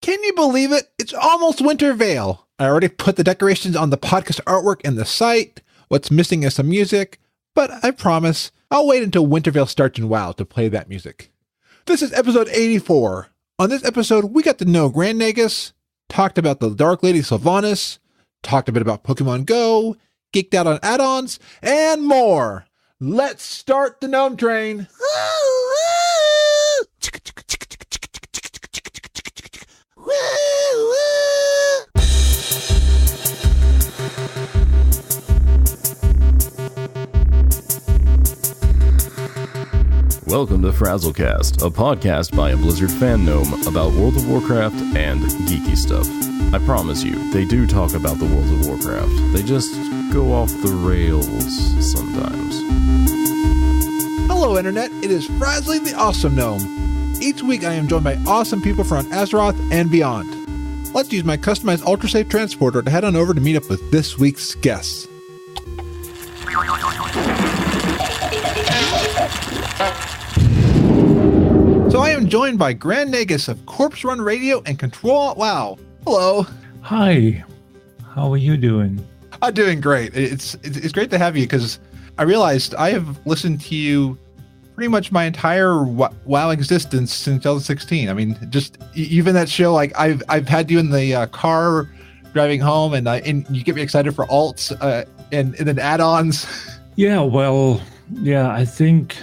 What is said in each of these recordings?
Can you believe it? It's almost Winter Veil. I already put the decorations on the podcast artwork and the site. What's missing is some music, but I promise I'll wait until Winter Veil starts in WoW to play that music. This is episode 84. On this episode, we got to know Grand Nagus, talked about the Dark Lady Sylvanas, talked a bit about Pokemon Go, geeked out on add-ons, and more. Let's start the Gnome Train. Welcome to FrazlCast, a podcast by a Blizzard fan gnome about World of Warcraft and geeky stuff. I promise you, they do talk about the World of Warcraft. They just go off the rails sometimes. Hello, Internet. It is Frazley the Awesome Gnome. Each week I am joined by awesome people from Azeroth and beyond. Let's use my customized ultra-safe transporter to head on over to meet up with this week's guests. So I am joined by Grand Nagus of Corpse Run Radio and Ctrl WoW. Hello. Hi. How are you doing? I'm doing great. It's great to have you because I realized I have listened to you pretty much my entire WoW existence since 2016. I mean, just even that show, like I've had you in the car driving home, and you get me excited for alts and then add-ons. Yeah, well, I think,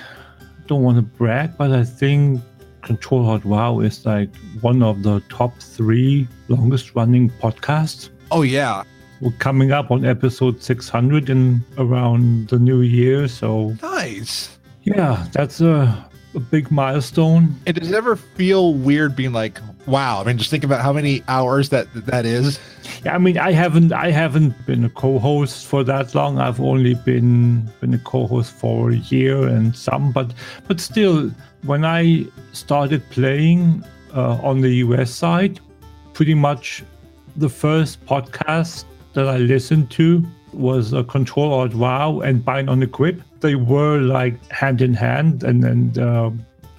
don't want to brag, but I think Ctrl.wow is like one of the top 3 longest running podcasts. Oh, yeah. We're coming up on episode 600 in around the new year, so... Nice. Yeah, that's a big milestone. And does it ever feel weird being like, wow, I mean, just think about how many hours that is? Yeah, I mean, I haven't been a co-host for that long. I've only been a co-host for a year and some, but still, when I started playing on the US side, pretty much the first podcast that I listened to was Ctrl.wow and Bind on Equip. They were like hand in hand, and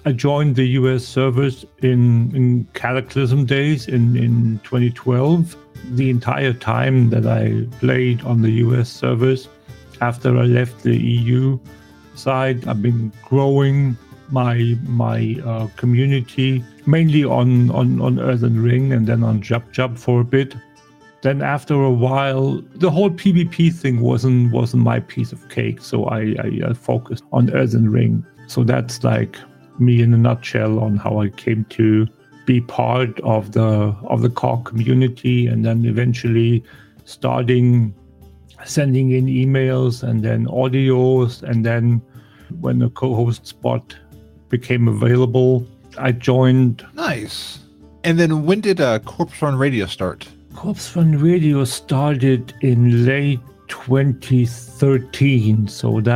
I joined the US servers in Cataclysm days in 2012. The entire time that I played on the US servers, after I left the EU side, I've been growing my community mainly on Earthen Ring and then on Jub for a bit. Then after a while, the whole PvP thing wasn't my piece of cake, so I focused on Earthen Ring. So that's like me in a nutshell on how I came to be part of the core community, and then eventually starting sending in emails and then audios, and then when the co-host spot became available, I joined. Nice. And then when did Corpse Run Radio start? Corpse Run Radio started in late 2013, so it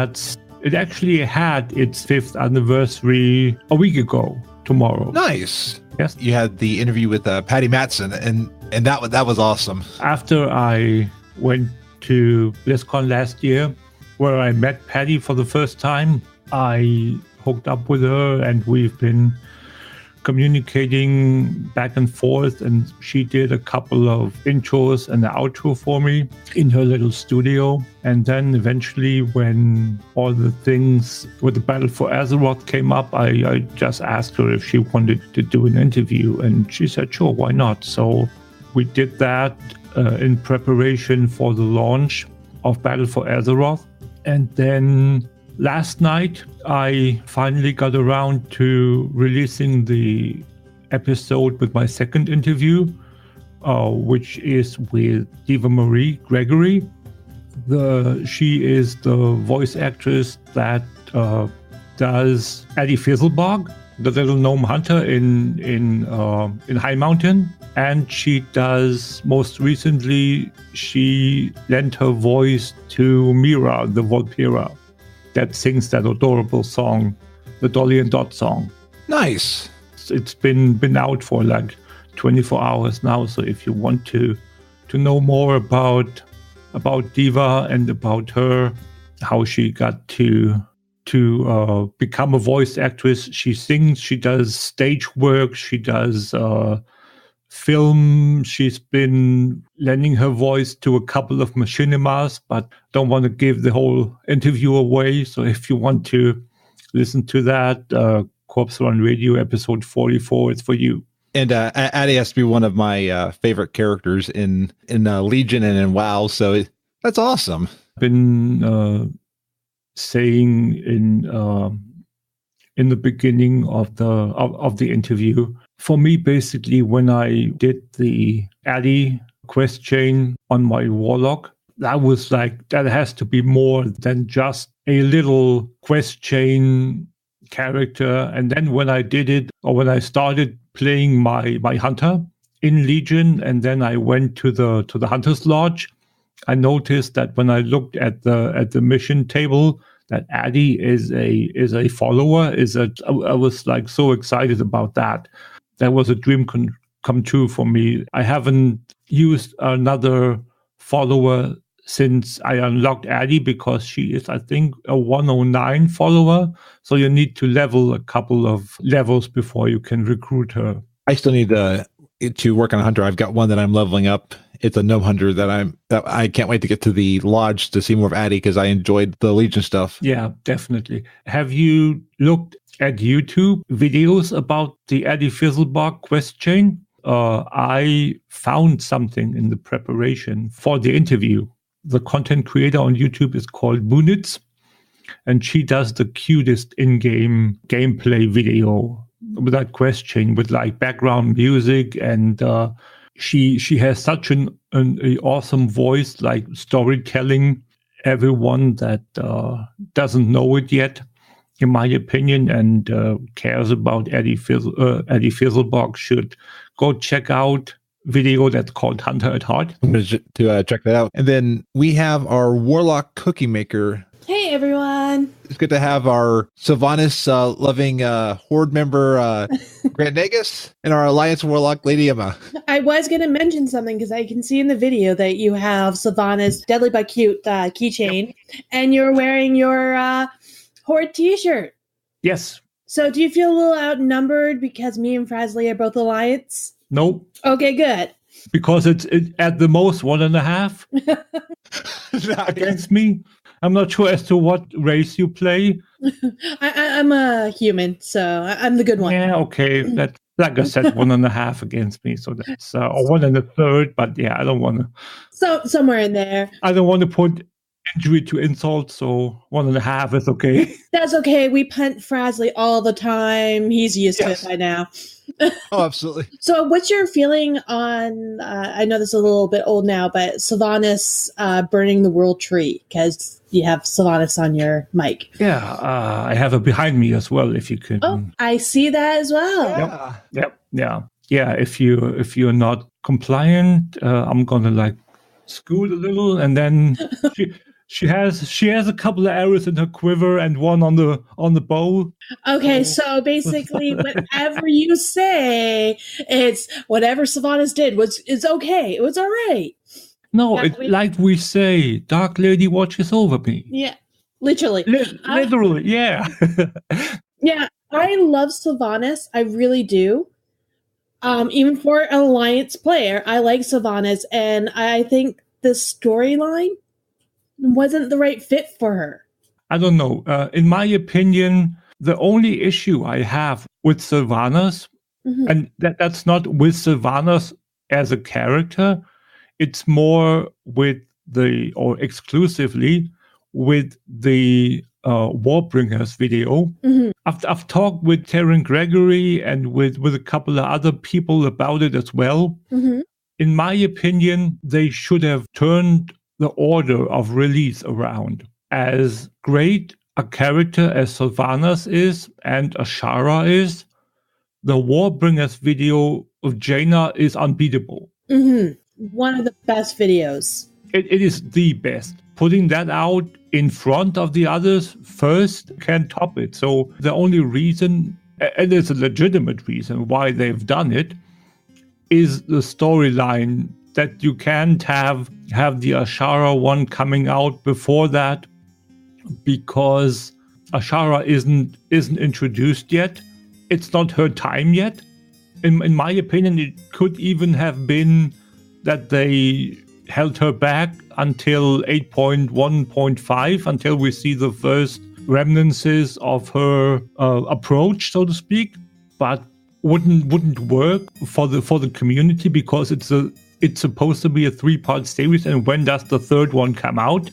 actually had its 5th anniversary a week ago tomorrow. Nice. Yes. You had the interview with Patty Matson, and that was awesome. After I went to BlizzCon last year, where I met Patty for the first time, I hooked up with her, and we've been communicating back and forth, and she did a couple of intros and an outro for me in her little studio. And then eventually, when all the things with the Battle for Azeroth came up, I just asked her if she wanted to do an interview, and she said sure, why not. So we did that in preparation for the launch of Battle for Azeroth. And then last night, I finally got around to releasing the episode with my second interview, which is with Diva Marie Gregory. She is the voice actress that does Addie Fizzlebog, the little gnome hunter in High Mountain. And she does, most recently, she lent her voice to Mira, the Volpira, that sings that adorable song, the Dolly and Dot song. Nice. It's been out for like 24 hours now, so if you want to know more about Diva and about her, how she got to become a voice actress, she sings, she does stage work, she does film. She's been lending her voice to a couple of machinimas, but don't want to give the whole interview away. So if you want to listen to that, Corpse Run Radio episode 44 is for you. And Addie has to be one of my favorite characters in Legion and in WoW. So that's awesome. Been saying in the beginning of the interview, for me, basically, when I did the Addie quest chain on my Warlock, that was like, that has to be more than just a little quest chain character. And then when I did it, or when I started playing my Hunter in Legion, and then I went to the Hunter's Lodge, I noticed that when I looked at the mission table, that Addie is a follower. I was like so excited about that. That was a dream come true for me. I haven't used another follower since I unlocked Addie, because she is, I think, a 109 follower. So you need to level a couple of levels before you can recruit her. I still need to work on a hunter. I've got one that I'm leveling up. It's a gnome hunter that I can't wait to get to the lodge to see more of Addie, because I enjoyed the Legion stuff. Yeah, definitely. Have you looked at YouTube videos about the Addie Fizzlebug quest chain? I found something in the preparation for the interview. The content creator on YouTube is called Bunitz, and she does the cutest in-game gameplay video with that quest chain, with like background music, and she has such an awesome voice, like storytelling everyone that doesn't know it yet, in my opinion, and cares about Addie Fizzlebug should go check out video that's called Hunter at Heart. I'm going to check that out. And then we have our Warlock Cookie Maker. Hey, everyone. It's good to have our Sylvanas loving Horde member, Grant Nagus, and our Alliance Warlock, Lady Emma. I was going to mention something, because I can see in the video that you have Sylvanas Deadly but Cute keychain, and you're wearing your Horde t-shirt. Yes. So do you feel a little outnumbered because me and Frazley are both Alliance? Nope. Okay, good. Because it's at the most 1.5 against me. I'm not sure as to what race you play. I'm a human, so I'm the good one. Yeah, okay. That, like I said, 1.5 against me. So that's or 1 1/3. But yeah, I don't want to. So somewhere in there. I don't want to put injury to insult, so 1.5 is okay. That's okay. We punt Frazley all the time. He's used to it by now. Oh, absolutely. So what's your feeling on, I know this is a little bit old now, but Sylvanas burning the world tree, because you have Sylvanas on your mic. Yeah, I have it behind me as well, if you can. Oh, I see that as well. Yeah. If you're not compliant, I'm gonna like scoot a little, and then she has a couple of arrows in her quiver and one on the bow. Okay, so basically, whatever you say, it's whatever Sylvanas did it's okay. It was all right. No, like we say, Dark Lady watches over me. Yeah, literally. Literally, yeah. Yeah, I love Sylvanas. I really do. Even for an Alliance player, I like Sylvanas, and I think the storyline wasn't the right fit for her. I don't know. In my opinion, the only issue I have with Sylvanas, and that's not with Sylvanas as a character, it's more with or exclusively with the Warbringers video. I've talked with Terran Gregory and with a couple of other people about it as well. In my opinion, they should have turned the order of release around. As great a character as Sylvanas is and Ashara is, the Warbringers video of Jaina is unbeatable. One of the best videos. It is the best. Putting that out in front of the others first can't top it. So the only reason, and it's a legitimate reason why they've done it, is the storyline that you can't have the Ashara one coming out before that, because Ashara isn't introduced yet. It's not her time yet. in my opinion, it could even have been that they held her back until 8.1.5, until we see the first remnants of her approach, so to speak. But wouldn't work for the community, because it's supposed to be a 3-part series, and when does the third one come out?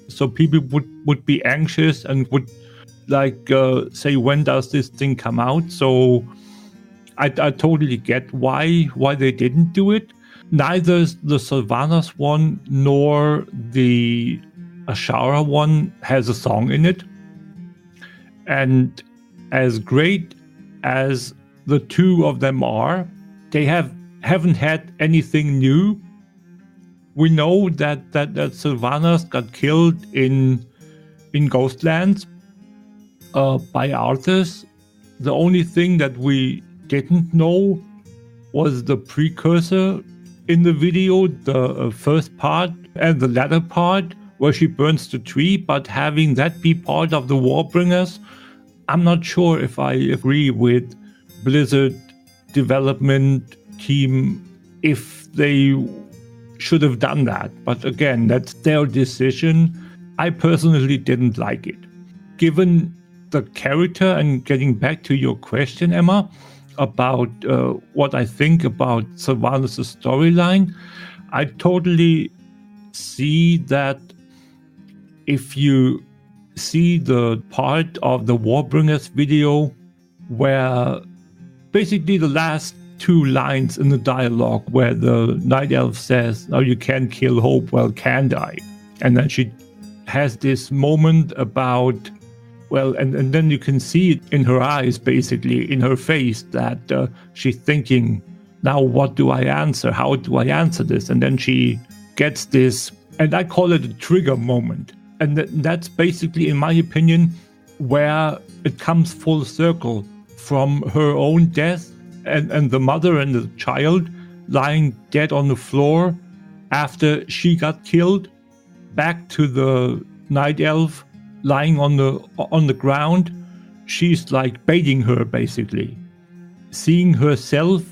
So people would be anxious and would say, when does this thing come out? So I totally get why they didn't do it. Neither the Sylvanas one nor the Ashara one has a song in it. And as great as the two of them are, they haven't had anything new. We know that Sylvanas got killed in Ghostlands by Arthas. The only thing that we didn't know was the precursor in the video, the first part and the latter part where she burns the tree, but having that be part of the Warbringers, I'm not sure if I agree with Blizzard development team if they should have done that. But again, that's their decision. I personally didn't like it. Given the character, and getting back to your question, Emma, about what I think about Sylvanas' storyline, I totally see that if you see the part of the Warbringers video where basically the last 2 lines in the dialogue where the Night Elf says, "Oh, you can't kill hope, well, can't I?" And then she has this moment about, well, and then you can see it in her eyes, basically, in her face, that she's thinking, now what do I answer? How do I answer this? And then she gets this, and I call it a trigger moment. And that's basically, in my opinion, where it comes full circle from her own death and the mother and the child lying dead on the floor after she got killed, back to the Night Elf lying on the ground. She's like baiting her, basically, seeing herself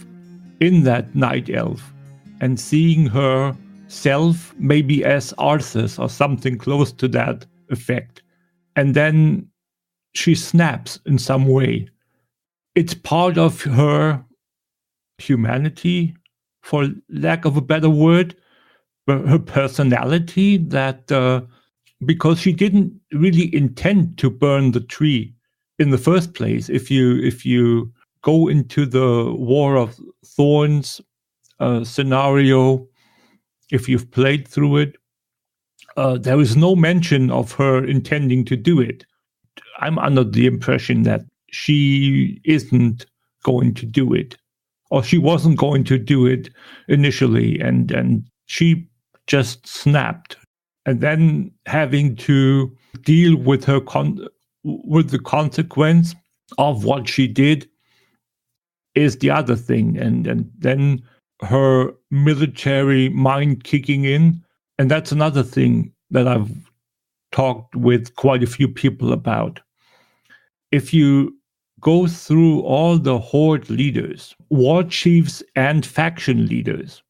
in that Night Elf and seeing herself maybe as Arthas or something close to that effect. And then she snaps in some way. It's part of her humanity, for lack of a better word, her personality, that because she didn't really intend to burn the tree in the first place. If you go into the War of Thorns scenario, if you've played through it, there is no mention of her intending to do it. I'm under the impression that she isn't going to do it, or she wasn't going to do it initially, and she just snapped. And then having to deal with her with the consequence of what she did is the other thing. And then her military mind kicking in. And that's another thing that I've talked with quite a few people about. If you go through all the Horde leaders, war chiefs, and faction leaders,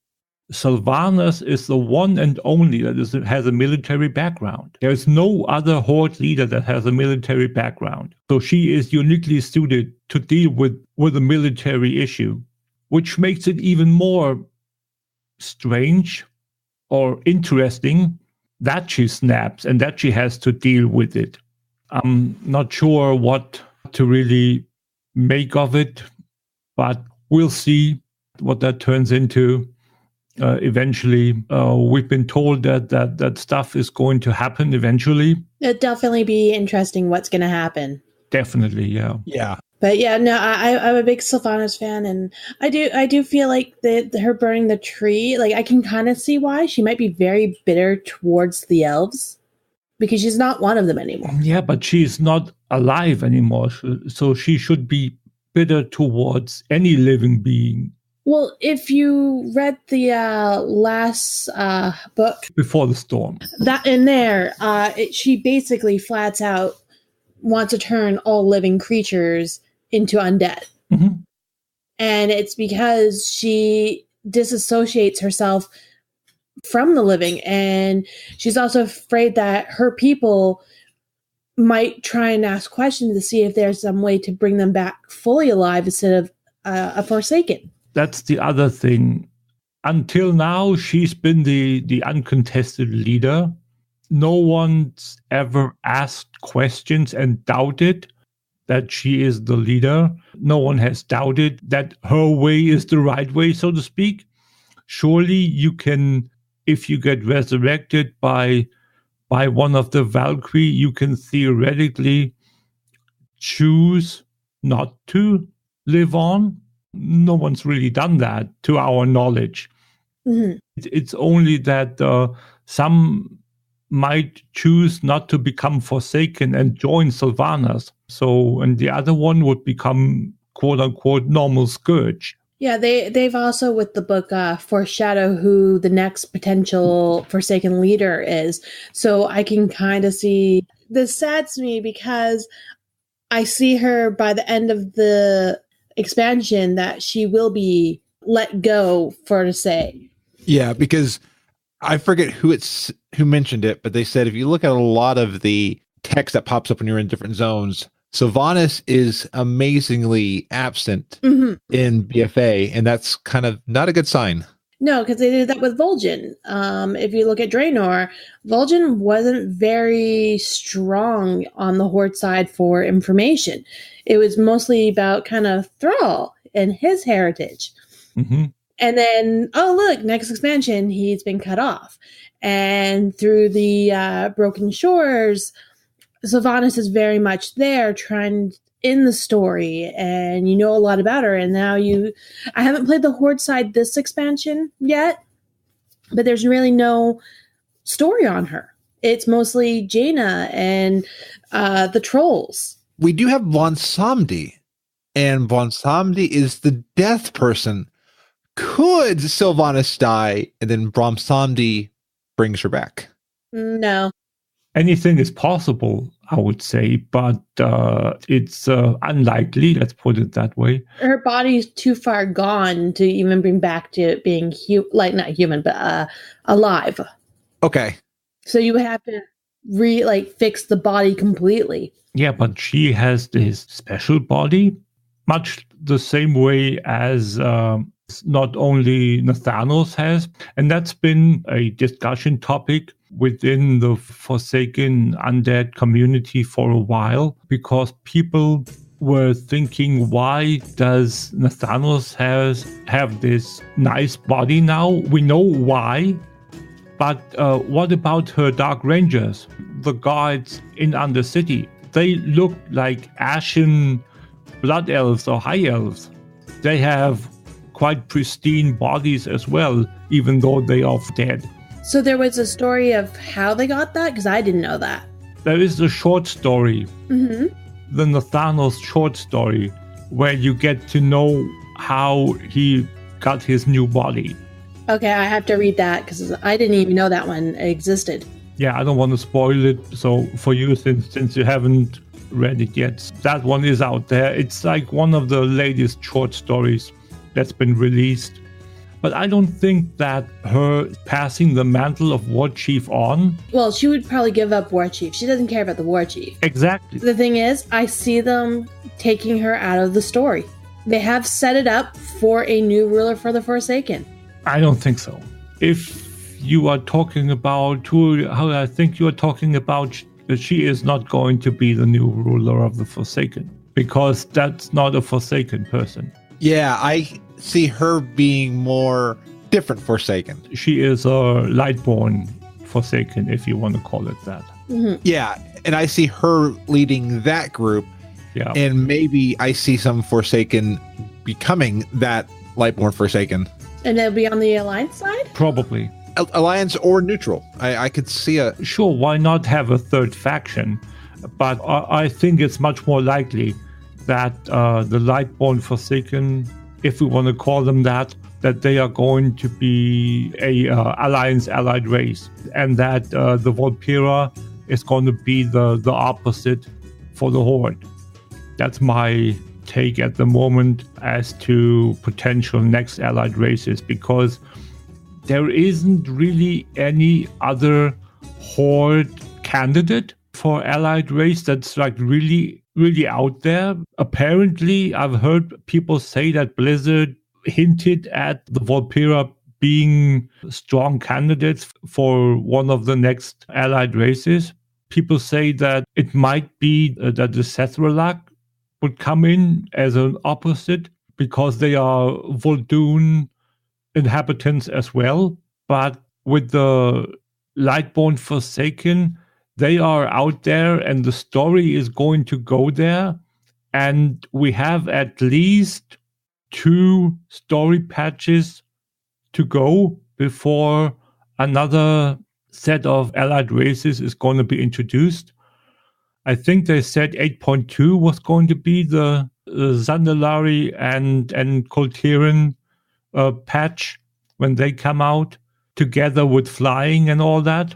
Sylvanas is the one and only that has a military background. There is no other Horde leader that has a military background. So she is uniquely suited to deal with a military issue, which makes it even more strange or interesting that she snaps and that she has to deal with it. I'm not sure what to really make of it, but we'll see what that turns into. Eventually, we've been told that stuff is going to happen eventually. It'd definitely be interesting what's going to happen. Definitely, yeah. Yeah. But yeah, no, I'm a big Sylvanas fan, and I do feel like her burning the tree, like I can kind of see why. She might be very bitter towards the elves because she's not one of them anymore. Yeah, but she's not alive anymore, so she should be bitter towards any living being. Well, if you read the last book, Before the Storm, that in there, she basically flats out wants to turn all living creatures into undead. Mm-hmm. And it's because she disassociates herself from the living. And she's also afraid that her people might try and ask questions to see if there's some way to bring them back fully alive instead of a Forsaken. That's the other thing. Until now, she's been the uncontested leader. No one's ever asked questions and doubted that she is the leader. No one has doubted that her way is the right way, so to speak. Surely you can, if you get resurrected by one of the Valkyrie, you can theoretically choose not to live on. No one's really done that to our knowledge. Mm-hmm. It's only that some might choose not to become Forsaken and join Sylvanas. So, and the other one would become quote unquote normal Scourge. Yeah, they've also with the book foreshadow who the next potential Forsaken leader is. So I can kind of see, this saddens me because I see her by the end of the expansion that she will be let go, for to say. Yeah, because I forget who mentioned it, but they said if you look at a lot of the text that pops up when you're in different zones, Sylvanas is amazingly absent in BFA, and that's kind of not a good sign. No, because they did that with Vol'jin. If you look at Draenor, Vol'jin wasn't very strong on the Horde side for information. It was mostly about kind of Thrall and his heritage. Mm-hmm. And then, oh, look, next expansion, he's been cut off. And through the Broken Shores, Sylvanas is very much there trying in the story, and you know a lot about her. And now I haven't played the Horde side this expansion yet, but there's really no story on her. It's mostly Jaina and the trolls. We do have Von Samdi, and Von Samdi is the death person. Could Sylvanas die and then Von Samdi brings her back? No. Anything is possible, I would say, but it's unlikely, let's put it that way. Her body's too far gone to even bring back to being not human, but alive. Okay. So you would have to fix the body completely. Yeah, but she has this special body, much the same way as not only Nathanos has, and that's been a discussion topic within the Forsaken undead community for a while, because people were thinking, why does Nathanos have this nice body now? We know why, but what about her Dark Rangers, the guards in Undercity? They look like ashen blood elves or high elves. They have quite pristine bodies as well, even though they are dead. So there was a story of how they got that? Because I didn't know that. There is a short story, the Nathanos short story, where you get to know how he got his new body. Okay, I have to read that because I didn't even know that one existed. Yeah, I don't want to spoil it. So for you, since you haven't read it yet, that one is out there. It's like one of the latest short stories that's been released. But I don't think that her passing the mantle of War Chief on... Well, she would probably give up War Chief. She doesn't care about the War Chief. Exactly. The thing is, I see them taking her out of the story. They have set it up for a new ruler for the Forsaken. I don't think so. If you are talking about I think you are talking about, she is not going to be the new ruler of the Forsaken, because that's not a Forsaken person. Yeah, I see her being more different Forsaken. She is a Lightborn Forsaken, if you want to call it that. Mm-hmm. Yeah, and I see her leading that group. Yeah. And maybe I see some Forsaken becoming that Lightborn Forsaken. And it'll be on the Alliance side? Probably. Alliance or neutral. I could see a... Sure, why not have a third faction? But I think it's much more likely that the Lightborn Forsaken, if we want to call them that they are going to be a Alliance allied race, and that the Volpira is going to be the opposite for the Horde. That's my take at the moment as to potential next allied races, because there isn't really any other horde candidate for allied race that's like really out there. Apparently, I've heard people say that Blizzard hinted at the Volpira being strong candidates for one of the next allied races. People say that it might be that the Sethralak would come in as an opposite because they are Vol'dun inhabitants as well. But with the Lightborn Forsaken, they are out there and the story is going to go there. And we have at least 2 story patches to go before another set of allied races is going to be introduced. I think they said 8.2 was going to be the Zandalari and Koltiran patch when they come out, together with flying and all that.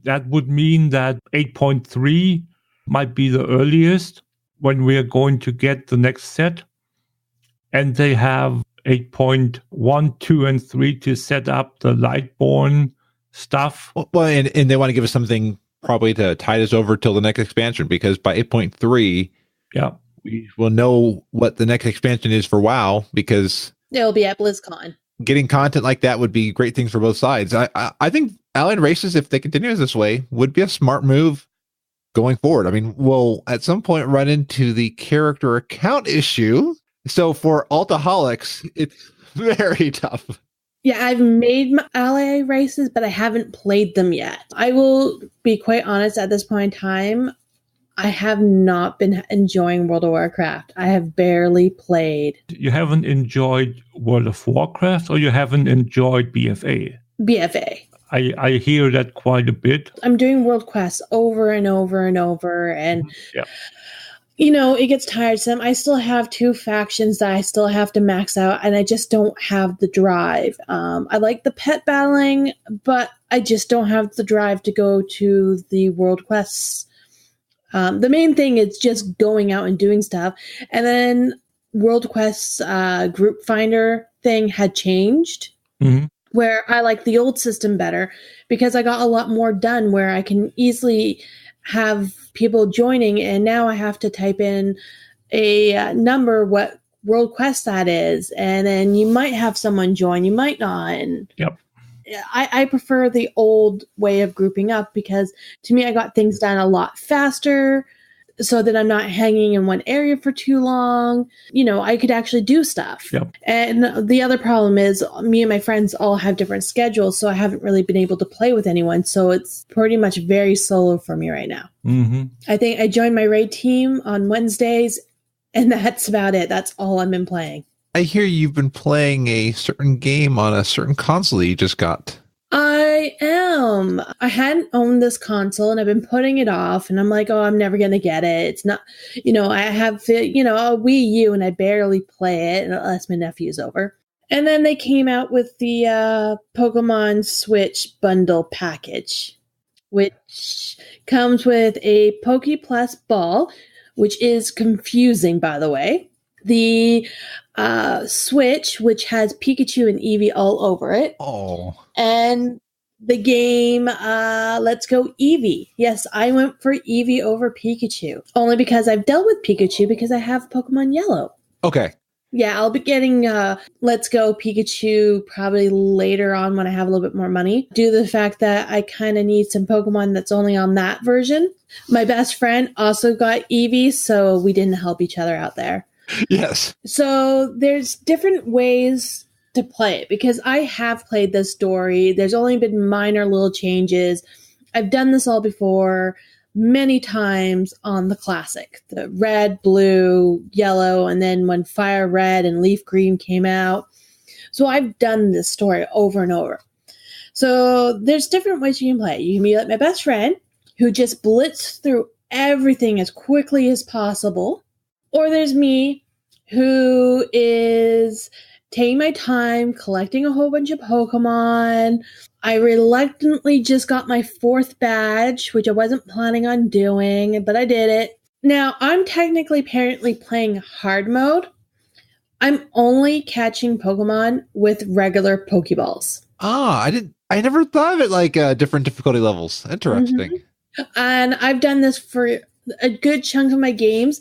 That would mean that 8.3 might be the earliest when we are going to get the next set. And they have 8.1, 2, and 3 to set up the Lightborn stuff. Well, and they want to give us something probably to tide us over till the next expansion, because by 8.3, we will know what the next expansion is for WoW, because it'll be at BlizzCon. Getting content like that would be great things for both sides. I think allied races, if they continue this way, would be a smart move going forward. I mean, we'll at some point run into the character account issue. So for Altaholics, it's very tough. Yeah, I've made my ally races, but I haven't played them yet. I will be quite honest, at this point in time, I have not been enjoying World of Warcraft. I have barely played. You haven't enjoyed World of Warcraft, or you haven't enjoyed BFA? BFA. I hear that quite a bit. I'm doing world quests over and over and over, and you know, it gets tiresome. I still have 2 factions that I still have to max out, and I just don't have the drive. I like the pet battling, but I just don't have the drive to go to the world quests. The main thing is just going out and doing stuff. And then World Quest's group finder thing had changed, where I like the old system better because I got a lot more done, where I can easily have people joining, and now I have to type in a number, what World Quest that is, and then you might have someone join, you might not. And I prefer the old way of grouping up, because to me, I got things done a lot faster, so that I'm not hanging in one area for too long. You know, I could actually do stuff. And the other problem is me and my friends all have different schedules, so I haven't really been able to play with anyone. So it's pretty much very solo for me right now. I think I joined my raid team on Wednesdays, and that's about it. That's all I've been playing. I hear you've been playing a certain game on a certain console that you just got. I am. I hadn't owned this console, and I've been putting it off, and I'm like, oh, I'm never going to get it. It's not, you know, I have, you know, a Wii U, and I barely play it unless my nephew's over. And then they came out with the Pokemon Switch bundle package, which comes with a Poke Plus ball, which is confusing, by the way. The Switch, which has Pikachu and Eevee all over it. Oh. And the game Let's Go Eevee. Yes, I went for Eevee over Pikachu. Only because I've dealt with Pikachu, because I have Pokemon Yellow. Okay. Yeah, I'll be getting Let's Go Pikachu probably later on when I have a little bit more money, due to the fact that I kind of need some Pokemon that's only on that version. My best friend also got Eevee, so we didn't help each other out there. Yes. So there's different ways to play it, because I have played this story. There's only been minor little changes. I've done this all before many times on the classic, the red, blue, yellow, and then when Fire Red and Leaf Green came out. So I've done this story over and over. So there's different ways you can play it. You can be like my best friend, who just blitzed through everything as quickly as possible. Or there's me, who is taking my time, collecting a whole bunch of Pokemon. I reluctantly just got my 4th badge, which I wasn't planning on doing, but I did it. Now, I'm technically apparently playing hard mode. I'm only catching Pokemon with regular Pokeballs. I never thought of it like different difficulty levels. Interesting. Mm-hmm. And I've done this for a good chunk of my games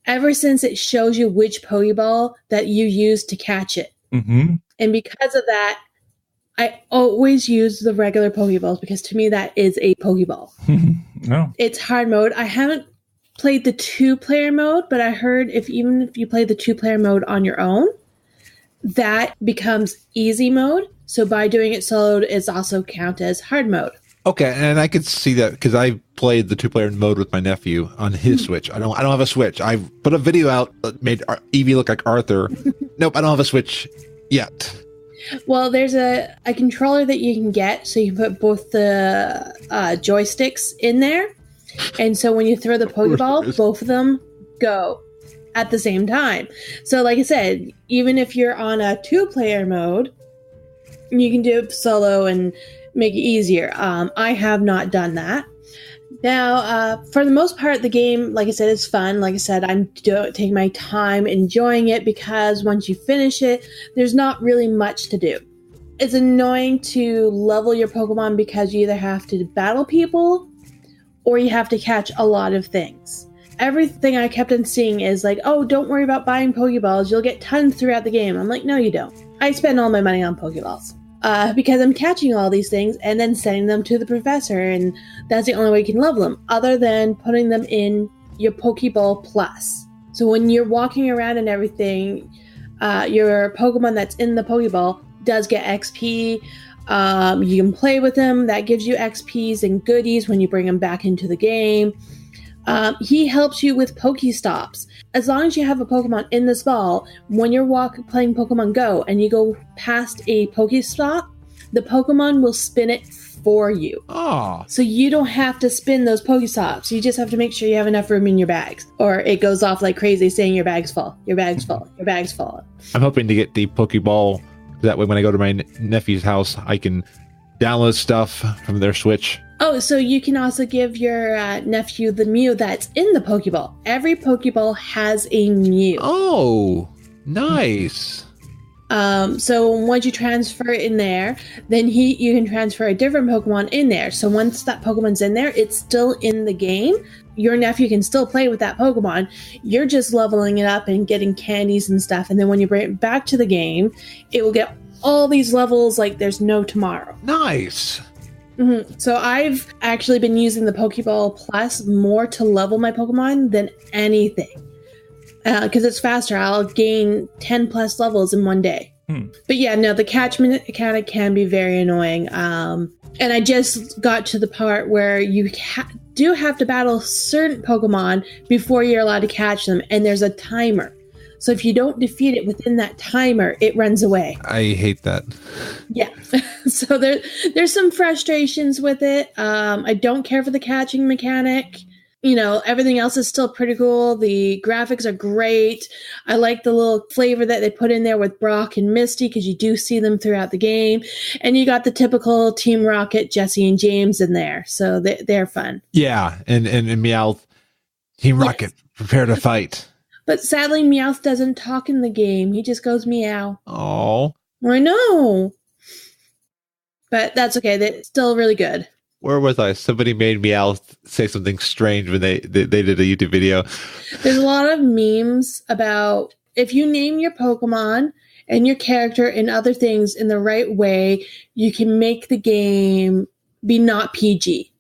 ever since it shows you which Pokeball that you use to catch it. Mm-hmm. And because of that, I always use the regular Pokeballs because to me that is a Pokeball. No. It's hard mode. I haven't played the 2-player mode, but I heard even if you play the 2-player mode on your own, that becomes easy mode. So by doing it soloed, it's also count as hard mode. Okay, and I could see that because I played the 2-player mode with my nephew on his Switch. I don't have a Switch. I put a video out that made Eevee look like Arthur. Nope, I don't have a Switch yet. Well, there's a controller that you can get, so you can put both the joysticks in there. And so when you throw the Pokeball, both of them go at the same time. So like I said, even if you're on a 2-player mode, you can do it solo and make it easier. I have not done that. Now, for the most part, the game, like I said, is fun. Like I said, I'm taking my time enjoying it because once you finish it, there's not really much to do. It's annoying to level your Pokemon because you either have to battle people or you have to catch a lot of things. Everything I kept on seeing is like, oh, don't worry about buying Pokeballs. You'll get tons throughout the game. I'm like, no, you don't. I spend all my money on Pokeballs. Because I'm catching all these things and then sending them to the professor, and that's the only way you can level them, other than putting them in your Pokeball Plus. So when you're walking around and everything, your Pokemon that's in the Pokeball does get XP. You can play with them. That gives you XPs and goodies when you bring them back into the game. He helps you with Pokestops. As long as you have a Pokemon in this ball, when you're playing Pokemon Go and you go past a Pokestop, the Pokemon will spin it for you. Oh. So you don't have to spin those Pokestops. You just have to make sure you have enough room in your bags. Or it goes off like crazy saying your bag's full, your bag's full, your bag's full. I'm hoping to get the Pokeball. That way when I go to my nephew's house, I can download stuff from their Switch. Oh, so you can also give your nephew the Mew that's in the Pokeball. Every Pokeball has a Mew. Oh, nice. So once you transfer it in there, then you can transfer a different Pokemon in there. So once that Pokemon's in there, it's still in the game. Your nephew can still play with that Pokemon. You're just leveling it up and getting candies and stuff. And then when you bring it back to the game, it will get all these levels like there's no tomorrow. Nice. Mm-hmm. So I've actually been using the Pokeball Plus more to level my Pokemon than anything. Because it's faster. I'll gain 10 plus levels in one day. But yeah, no, the catchment mechanic can be very annoying. And I just got to the part where you do have to battle certain Pokemon before you're allowed to catch them. And there's a timer. So if you don't defeat it within that timer, it runs away. I hate that. Yeah. So there's some frustrations with it. I don't care for the catching mechanic. You know, everything else is still pretty cool. The graphics are great. I like the little flavor that they put in there with Brock and Misty because you do see them throughout the game. And you got the typical Team Rocket, Jesse and James in there. So they're fun. Yeah. And Meowth, Team Rocket, prepare to fight. But sadly, Meowth doesn't talk in the game. He just goes meow. Oh. I know. But that's okay. They're still really good. Where was I? Somebody made Meowth say something strange when they did a YouTube video. There's a lot of memes about if you name your Pokemon and your character and other things in the right way, you can make the game be not PG.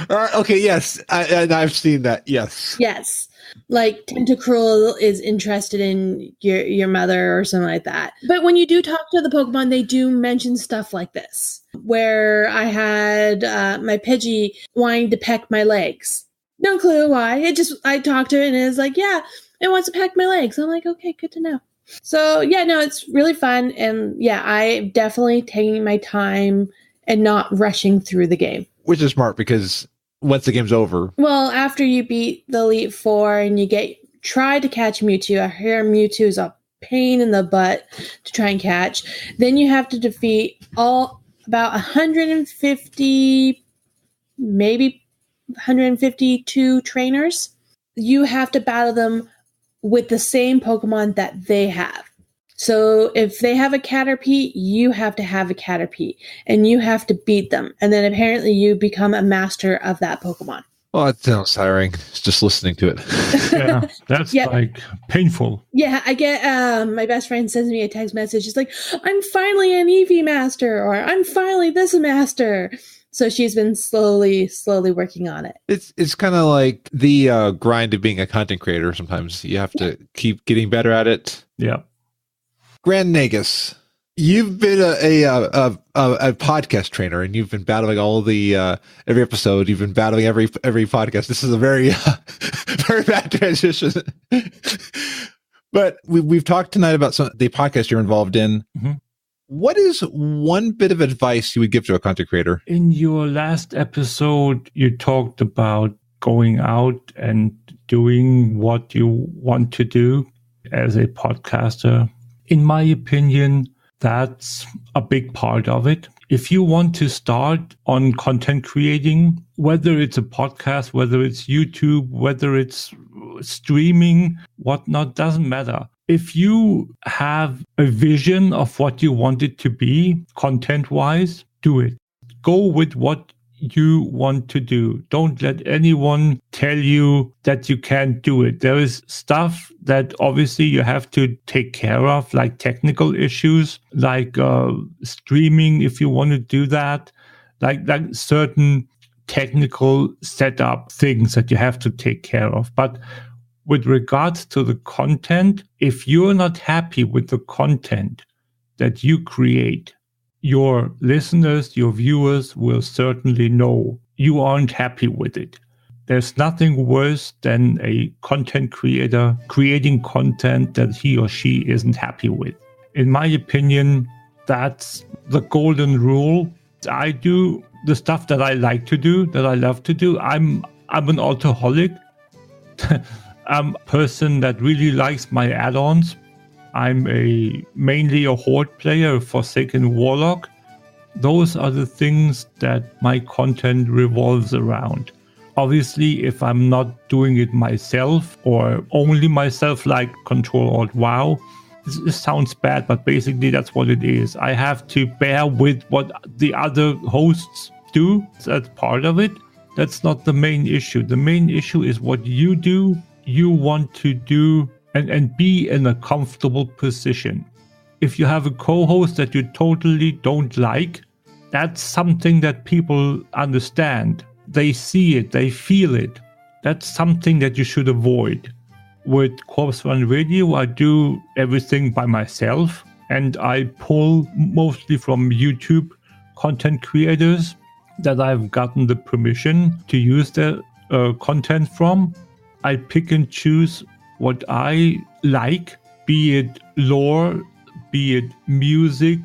Okay, yes. I've seen that. Yes. Yes. Like Tentacruel is interested in your mother or something like that. But when you do talk to the Pokemon, they do mention stuff like this. Where I had my Pidgey wanting to peck my legs. No clue why. I talked to it and it was like, yeah, it wants to peck my legs. I'm like, okay, good to know. So yeah, no, it's really fun. And yeah, I'm definitely taking my time and not rushing through the game. Which is smart because once the game's over. Well, after you beat the Elite Four and you try to catch Mewtwo, I hear Mewtwo is a pain in the butt to try and catch. Then you have to defeat about 150, maybe 152 trainers. you have to battle them with the same Pokemon that they have. So if they have a Caterpie, you have to have a Caterpie, and you have to beat them. And then apparently you become a master of that Pokemon. Well, it sounds tiring just listening to it. Yeah, that's like painful. Yeah, I get my best friend sends me a text message. It's like, I'm finally an Eevee master, or I'm finally this master. So she's been slowly working on it. It's kind of like the grind of being a content creator. Sometimes you have to keep getting better at it. Yeah. Grand Nagus, you've been a podcast trainer, and you've been battling all the every episode. You've been battling every podcast. This is a very very bad transition. But we've talked tonight about some the podcast you're involved in. Mm-hmm. What is one bit of advice you would give to a content creator? In your last episode, you talked about going out and doing what you want to do as a podcaster. In my opinion, that's a big part of it. If you want to start on content creating, whether it's a podcast, whether it's YouTube, whether it's streaming, whatnot, doesn't matter. If you have a vision of what you want it to be, content-wise, do it. Go with what you want to do. Don't let anyone tell you that you can't do it. There is stuff that obviously you have to take care of, like technical issues, like streaming if you want to do that, like certain technical setup things that you have to take care of. But with regards to the content, if you're not happy with the content that you create, your listeners, your viewers will certainly know you aren't happy with it. There's nothing worse than a content creator creating content that he or she isn't happy with. In my opinion, that's the golden rule. I do the stuff that I like to do, that I love to do. I'm an alcoholic. I'm a person that really likes my add-ons. I'm mainly a Horde player, a Forsaken Warlock. Those are the things that my content revolves around. Obviously, if I'm not doing it myself or only myself, like Ctrl-Alt-WoW, this sounds bad, but basically that's what it is. I have to bear with what the other hosts do. That's part of it. That's not the main issue. The main issue is what you do, you want to do, and be in a comfortable position. If you have a co-host that you totally don't like, that's something that people understand. They see it, they feel it. That's something that you should avoid. With Corpse Run Radio, I do everything by myself, and I pull mostly from YouTube content creators that I've gotten the permission to use their content from. I pick and choose what I like, be it lore, be it music,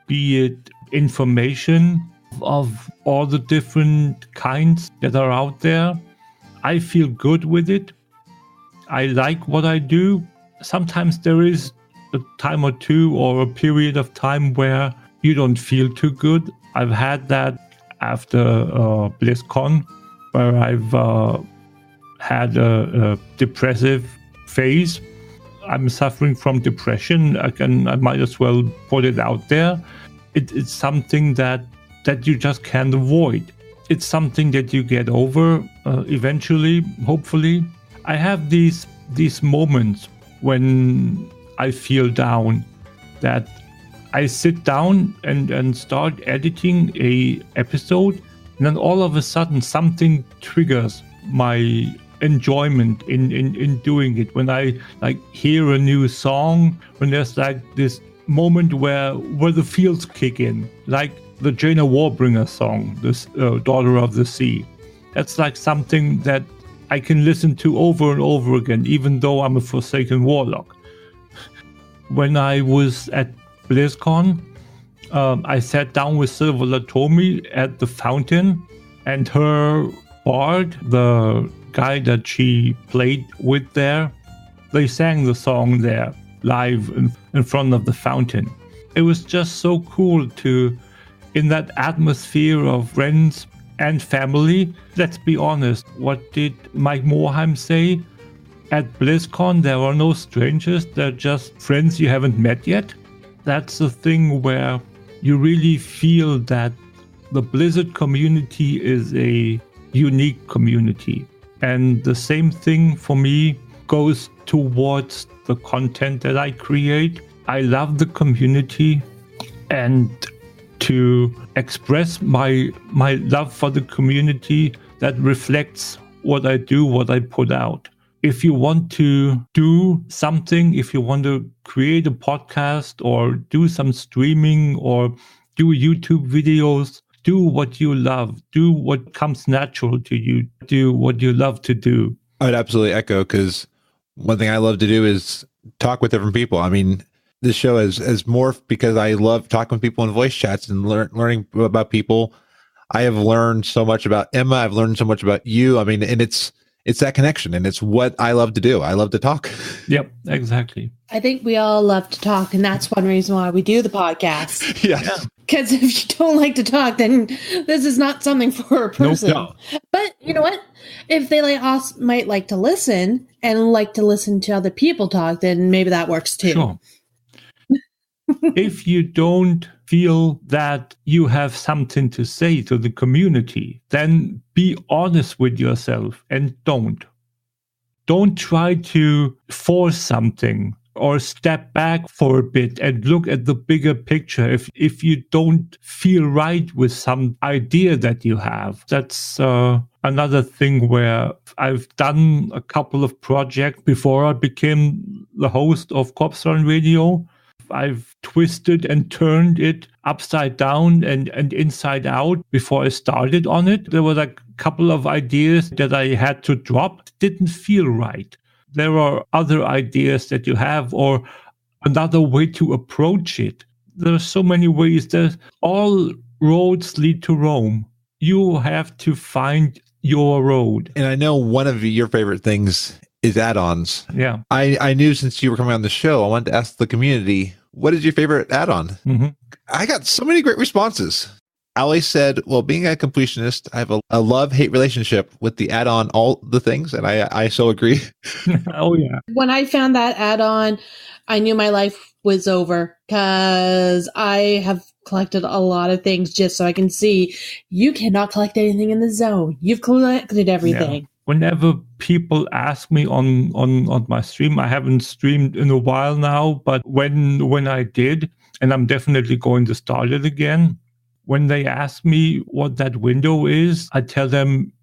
be it information of all the different kinds that are out there. I feel good with it. I like what I do. Sometimes there is a time or two or a period of time where you don't feel too good. I've had that after BlizzCon, where I've had a depressive phase. I'm suffering from depression. I might as well put it out there. It's something that you just can't avoid. It's something that you get over eventually, hopefully. I have these moments when I feel down, that I sit down and start editing a episode, and then all of a sudden something triggers my enjoyment in doing it. When I hear a new song, when there's this moment where the feels kick in, like the Jaina Warbringer song, this Daughter of the Sea. That's something that I can listen to over and over again, even though I'm a Forsaken Warlock. When I was at BlizzCon, I sat down with Sylvanas Tomi at the fountain, and her bard, the guy that she played with there, they sang the song there live in front of the fountain. It was just so cool to, in that atmosphere of friends and family. Let's be honest. What did Mike Morhaime say? At BlizzCon, there are no strangers. They're just friends you haven't met yet. That's the thing where you really feel that the Blizzard community is a unique community. And the same thing for me goes towards the content that I create. I love the community, and to express my love for the community, that reflects what I do, what I put out. If you want to do something, if you want to create a podcast or do some streaming or do YouTube videos, do what you love. Do what comes natural to you. Do what you love to do. I would absolutely echo, because one thing I love to do is talk with different people. I mean, this show has morphed because I love talking with people in voice chats and learning about people. I have learned so much about Emma. I've learned so much about you. I mean, and it's that connection, and it's what I love to do. I love to talk. Yep, exactly. I think we all love to talk, and that's one reason why we do the podcast. Yes. Because if you don't like to talk, then this is not something for a person. Nope. But you know what? If they might like to listen and like to listen to other people talk, then maybe that works too. Sure. If you don't feel that you have something to say to the community, then be honest with yourself and don't. Don't try to force something or step back for a bit and look at the bigger picture. If you don't feel right with some idea that you have, that's another thing where I've done a couple of projects before I became the host of Corpse Run Radio. I've twisted and turned it upside down and inside out before I started on it. There were like a couple of ideas that I had to drop. It didn't feel right. There are other ideas that you have, or another way to approach it. There are so many ways. There's all roads lead to Rome. You have to find your road. And I know one of your favorite things is add-ons. Yeah. I knew since you were coming on the show, I wanted to ask the community, what is your favorite add-on? Mm-hmm. I got so many great responses. Ali said, well, being a completionist, I have a love-hate relationship with the add-on All the Things, and I so agree. Oh, yeah. When I found that add-on, I knew my life was over, because I have collected a lot of things just so I can see you cannot collect anything in the zone. You've collected everything. Yeah. Whenever people ask me on my stream, I haven't streamed in a while now, but when I did, and I'm definitely going to start it again, when they ask me what that window is, I tell them,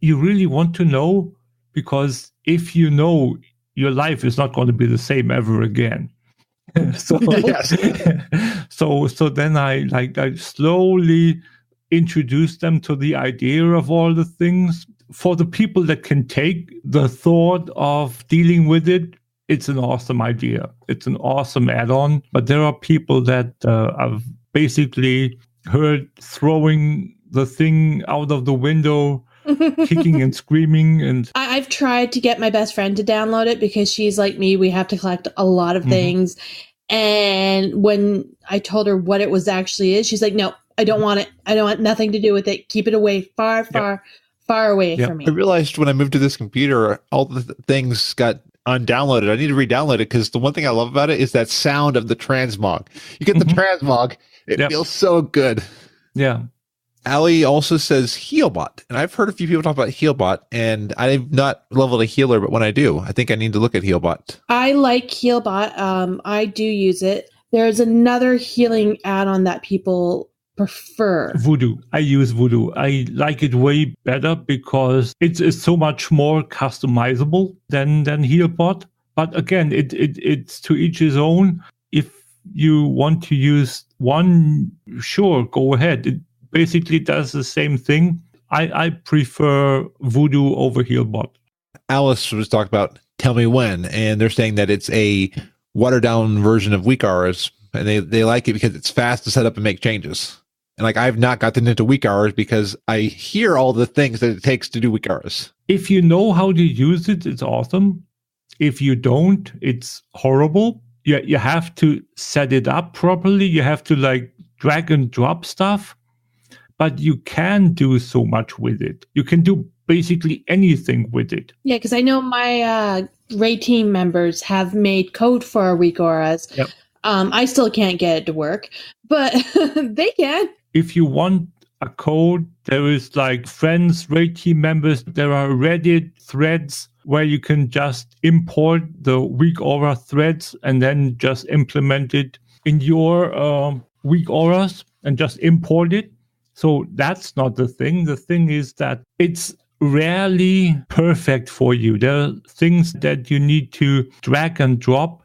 you really want to know? Because if you know, your life is not going to be the same ever again. So, Yes. so then I slowly introduce them to the idea of all the things. For the people that can take the thought of dealing with it, it's an awesome idea. It's an awesome add-on. But there are people that I've basically heard throwing the thing out of the window, kicking and screaming. And I've tried to get my best friend to download it, because she's like me. We have to collect a lot of things. And when I told her what it was actually is, she's like, no, I don't want it. I don't want nothing to do with it. Keep it away, far away from me. I realized when I moved to this computer, all the things got undownloaded. I need to re-download it, because the one thing I love about it is that sound of the transmog. You get the transmog. It feels so good. Yeah. Ali also says Healbot, and I've heard a few people talk about Healbot, and I've not leveled a healer, but when I do, I think I need to look at Healbot. I like Healbot. I do use it. There's another healing add-on that people prefer. Voodoo. I use Voodoo. I like it way better because it's so much more customizable than Healbot. But again, it's to each his own. If you want to use one, sure, go ahead. It basically does the same thing. I prefer Voodoo over Healbot. Alice was talking about Tell Me When, and they're saying that it's a watered down version of Weak Hours, and they like it because it's fast to set up and make changes. And like, I've not gotten into Weak Hours because I hear all the things that it takes to do Weak Hours. If you know how to use it, it's awesome. If you don't, it's horrible. You have to set it up properly. You have to like drag and drop stuff. but you can do so much with it. You can do basically anything with it. Yeah, because I know my Ray team members have made code for Weak Auras. Yep. I still can't get it to work, but they can. If you want a code, there is like friends, Ray team members. There are Reddit threads where you can just import the Weak Aura threads and then just implement it in your Weak Auras and just import it. So that's not the thing. The thing is that it's rarely perfect for you. There are things that you need to drag and drop.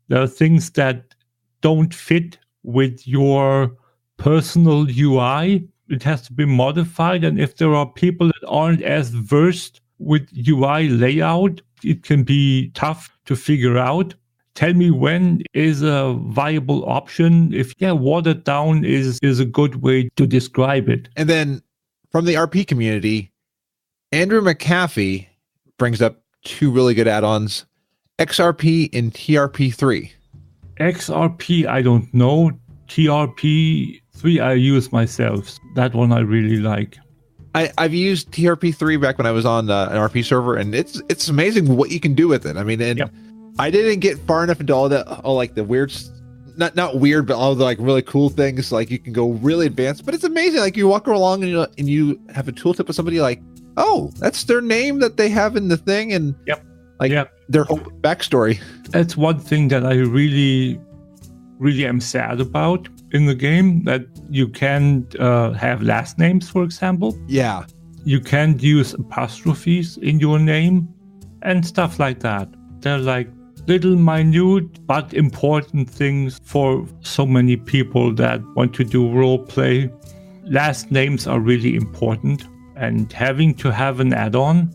There are things that don't fit with your personal UI. It has to be modified. And if there are people that aren't as versed with UI layout, it can be tough to figure out. Tell me when is a viable option. If watered down is a good way to describe it. And then from the RP community, Andrew McAfee brings up two really good add-ons, XRP and TRP3. XRP, I don't know. TRP3, I use myself. That one I really like. I've used TRP3 back when I was on an RP server, and it's amazing what you can do with it. I mean, and I didn't get far enough into all like the weird, not weird, but all the like really cool things. Like you can go really advanced, but it's amazing. Like you walk along and you have a tooltip of somebody like, oh, that's their name that they have in the thing, and their whole backstory. That's one thing that I really am sad about in the game, that you can't have last names, for example. Yeah. You can't use apostrophes in your name and stuff like that. They're like little minute but important things for so many people that want to do role play. Last names are really important, and having to have an add-on,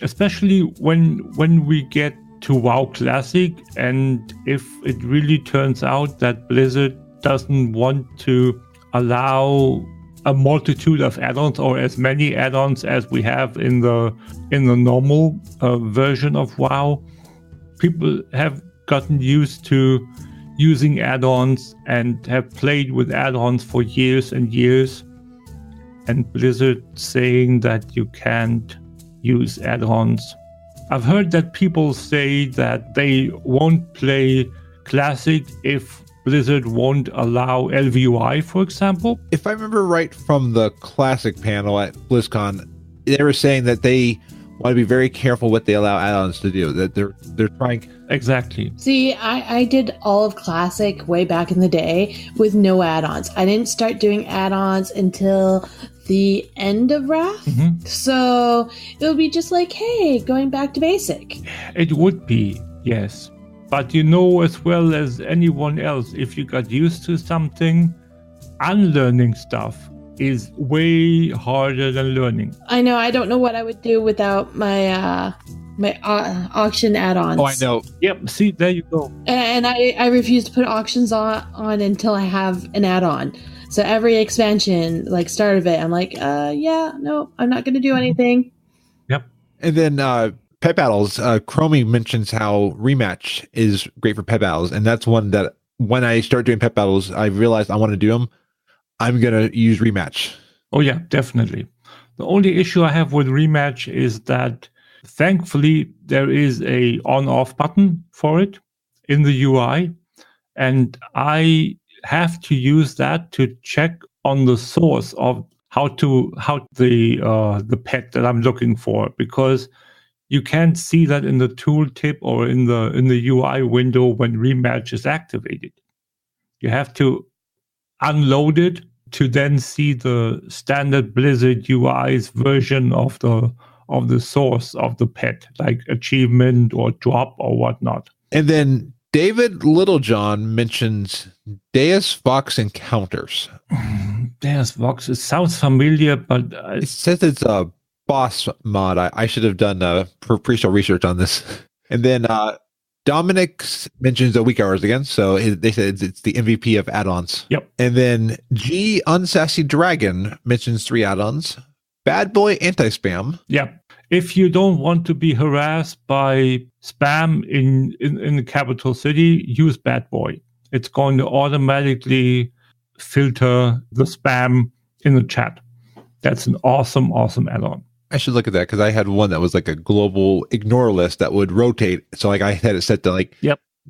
especially when we get to WoW Classic, and if it really turns out that Blizzard doesn't want to allow a multitude of add-ons or as many add-ons as we have in the normal version of WoW, people have gotten used to using add-ons and have played with add-ons for years and years, and Blizzard saying that you can't use add-ons. I've heard that people say that they won't play Classic if Blizzard won't allow LVUI, for example. If I remember right from the Classic panel at BlizzCon, they were saying that they want to be very careful what they allow add-ons to do, that they're trying. Exactly. See, I did all of Classic way back in the day with no add-ons. I didn't start doing add-ons until the end of Wrath. Mm-hmm. So it would be just like, hey, going back to basic. It would be, yes. But you know as well as anyone else, if you got used to something, unlearning stuff is way harder than learning. I know. I don't know what I would do without my auction add-ons. Oh, I know. Yep. See, there you go. And I refuse to put auctions on until I have an add-on. So every expansion, like start of it, I'm like, no, I'm not going to do anything. Yep. And then pet battles. Chromie mentions how rematch is great for pet battles, and that's one that when I start doing pet battles, I realized I want to do them. I'm going to use rematch. Oh yeah, definitely. The only issue I have with rematch is that thankfully there is a on-off button for it in the UI, and I have to use that to check on the source of how the pet that I'm looking for, because you can't see that in the tooltip or in the UI window when rematch is activated. You have to unload it to then see the standard Blizzard UI's version of the source of the pet, like achievement or drop or whatnot. And then David Littlejohn mentions Deus Vox Encounters. Deus Vox, it sounds familiar, but it says it's a boss mod. I should have done pre-show research on this. And then Dominic mentions the Weak Hours again, so they said it's the MVP of add-ons. Yep. And then G Unsassy Dragon mentions 3 add-ons. Bad Boy Anti-Spam. Yep. If you don't want to be harassed by spam in the capital city, use Bad Boy. It's going to automatically filter the spam in the chat. That's an awesome add-on. I should look at that because I had one that was like a global ignore list that would rotate. So like I had it set to like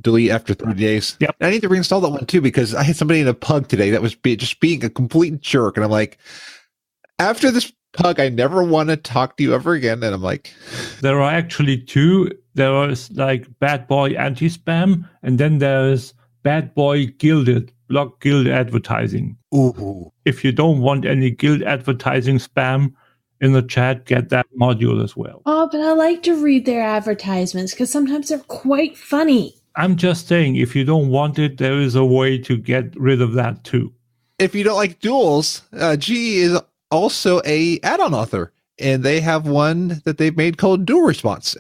delete after 30 days. Yep. And I need to reinstall that one too because I had somebody in a pug today that was just being a complete jerk. And I'm like, after this pug, I never want to talk to you ever again. And I'm like, there are actually two. There is like bad boy anti-spam, and then there's bad boy gilded, block guild advertising. Ooh. If you don't want any guild advertising spam in the chat, get that module as well. Oh, but I like to read their advertisements because sometimes they're quite funny. I'm just saying, if you don't want it, there is a way to get rid of that too. If you don't like duels, G is also a add-on author, and they have one that they've made called Duel Response.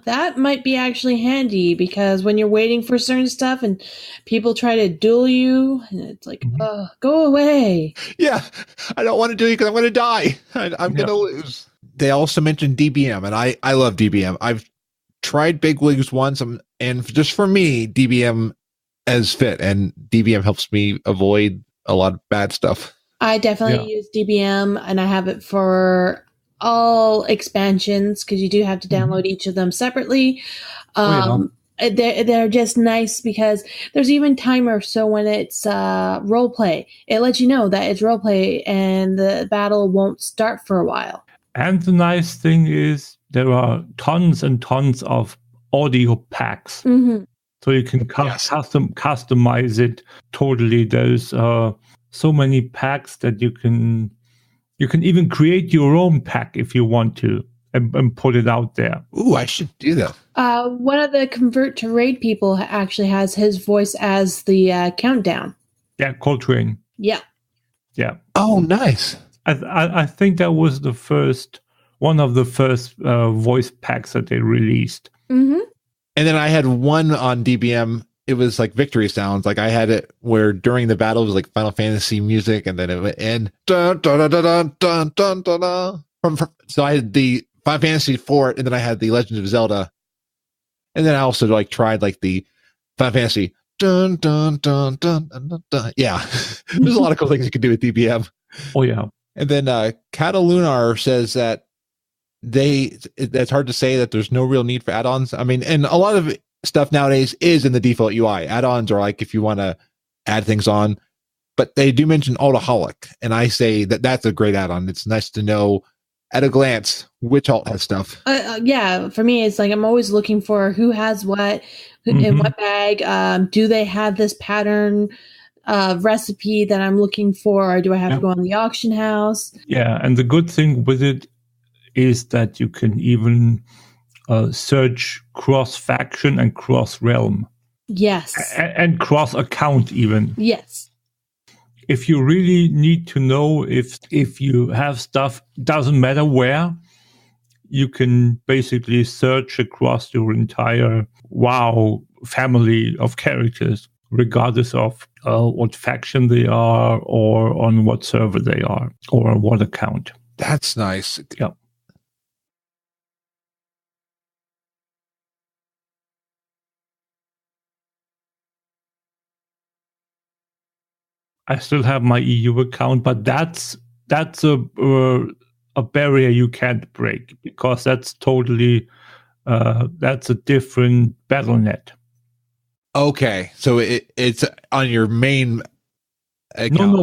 That might be actually handy because when you're waiting for certain stuff and people try to duel you, and it's like, go away. Yeah, I don't want to do it because I'm going to die. I'm going to lose. They also mentioned DBM, and I love DBM. I've tried Big Wigs once, and just for me, DBM has fit, and DBM helps me avoid a lot of bad stuff. I definitely use DBM, and I have it for all expansions because you do have to download each of them separately. They're just nice because there's even timer. So when it's role play, it lets you know that it's role play and the battle won't start for a while. And the nice thing is there are tons and tons of audio packs. So you can customize it totally. There's so many packs that you can even create your own pack if you want to and put it out there. Ooh, I should do that. One of the convert to raid people actually has his voice as the countdown. Yeah, Coltrane. Yeah. Oh, nice. I think that was one of the first voice packs that they released. Mm-hmm. And then I had one on DBM. It was like victory sounds. Like I had it where during the battle it was like Final Fantasy music, and then it would end. Dun, dun, dun, dun, dun, dun, dun, dun. So I had the Final Fantasy 4, and then I had the Legend of Zelda, and then I also like tried like the Final Fantasy. Dun, dun, dun, dun, dun, dun, dun. Yeah, there's a lot of cool things you can do with DBM. Oh yeah. And then Catalunar says that it's hard to say that there's no real need for add-ons. I mean, and a lot of stuff nowadays is in the default UI. Add-ons are like if you want to add things on, but they do mention Altaholic, and I say that that's a great add-on. It's nice to know at a glance which alt has stuff. Yeah, for me, it's like I'm always looking for who has what in what bag. Do they have this pattern recipe that I'm looking for, or do I have to go on the auction house? Yeah, and the good thing with it is that you can even search cross-faction and cross-realm. Yes. And cross-account even. Yes. If you really need to know if you have stuff, doesn't matter where, you can basically search across your entire WoW family of characters, regardless of what faction they are or on what server they are or what account. That's nice. Yeah. I still have my EU account, but that's a barrier you can't break because that's totally that's a different BattleNet. Okay, so it's on your main account.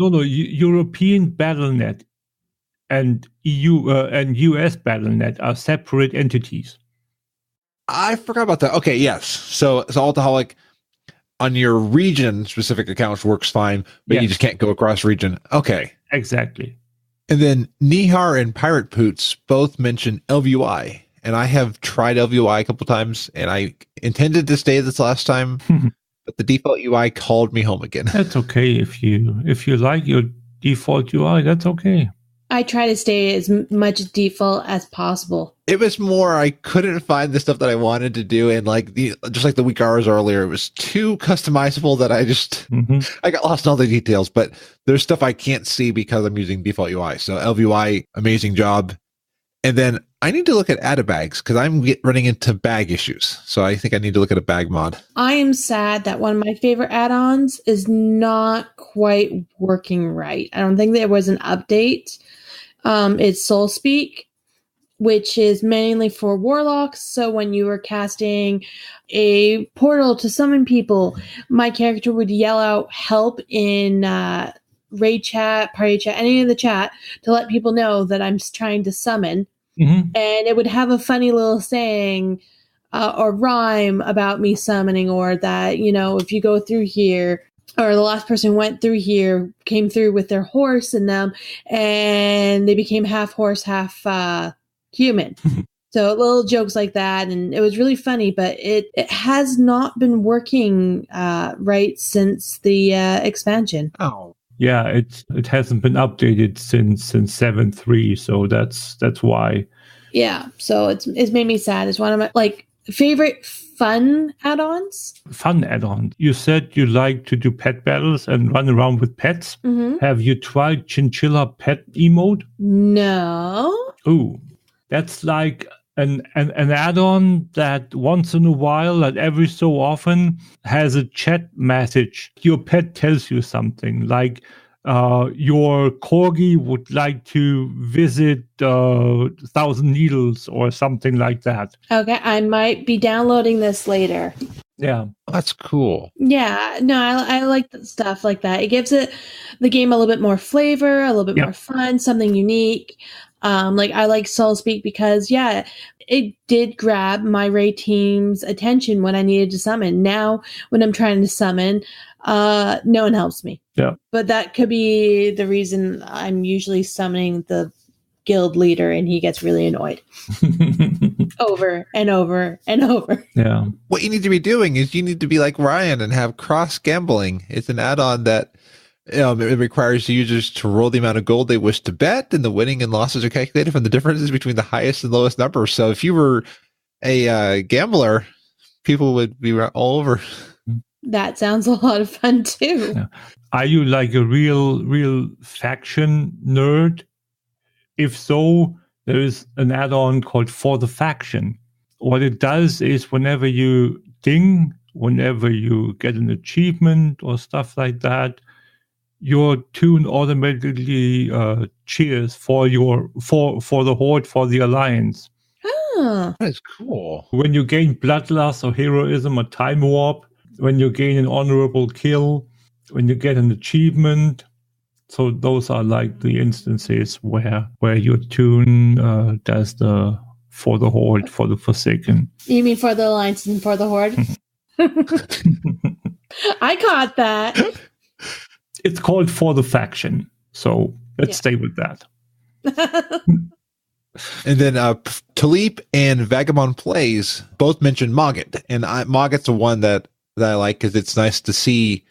No. European BattleNet and EU and US BattleNet are separate entities. I forgot about that. Okay, yes. So Altaholic on your region specific accounts works fine, but you just can't go across region. Okay. Exactly. And then Nihar and Pirate Poots both mention LVUI, and I have tried LVUI a couple times, and I intended to stay this last time, but the default UI called me home again. That's okay if you like your default UI. That's okay. I try to stay as much default as possible. It was more I couldn't find the stuff that I wanted to do, and just like the week hours earlier, it was too customizable that I just I got lost in all the details. But there's stuff I can't see because I'm using default UI. So LVUI, amazing job. And then I need to look at add-a-bags because I'm running into bag issues. So I think I need to look at a bag mod. I am sad that one of my favorite add-ons is not quite working right. I don't think there was an update. It's Soul Speak, which is mainly for warlocks. So when you were casting a portal to summon people, my character would yell out help in raid chat, party chat, any of the chat to let people know that I'm trying to summon. Mm-hmm. And it would have a funny little saying or rhyme about me summoning, or that, you know, if you go through here, or the last person went through here, came through with their horse in them, and they became half horse, half human. So little jokes like that, and it was really funny, but it has not been working right since the expansion. Oh. Yeah, it hasn't been updated since 7.3, so that's why. Yeah, so it's made me sad. It's one of my favorite fun add-ons. Fun add-on. You said you like to do pet battles and run around with pets. Mm-hmm. Have you tried Chinchilla Pet Emote? No. Ooh, that's like an add-on that once in a while, that every so often, has a chat message. Your pet tells you something like your corgi would like to visit 1,000 Needles or something like that. Okay, I might be downloading this later. Yeah. That's cool. Yeah, no, I like stuff like that. It gives the game a little bit more flavor, a little bit more fun, something unique. I like Soul Speak because, it did grab my raid team's attention when I needed to summon. Now, when I'm trying to summon, no one helps me. Yeah. But that could be the reason I'm usually summoning the guild leader and he gets really annoyed. Over and over and over. Yeah. What you need to be doing is you need to be like Ryan and have cross gambling. It's an add-on that it requires users to roll the amount of gold they wish to bet, and the winning and losses are calculated from the differences between the highest and lowest numbers. So if you were a gambler, people would be all over. That sounds a lot of fun too. Yeah. Are you like a real faction nerd? If so, there is an add-on called For the Faction. What it does is whenever you ding, whenever you get an achievement or stuff like that, your tune automatically cheers for the Horde, for the Alliance. Oh. That is cool. When you gain Bloodlust or Heroism or Time Warp, when you gain an honorable kill, when you get an achievement. So those are like the instances where your tune does the for the Horde, for the Forsaken. You mean for the Alliance and for the Horde? I caught that. It's called For the Faction. So let's stay with that. And then Talib and Vagabond Plays both mentioned Mogget. And Mogget's the one that I like because it's nice to see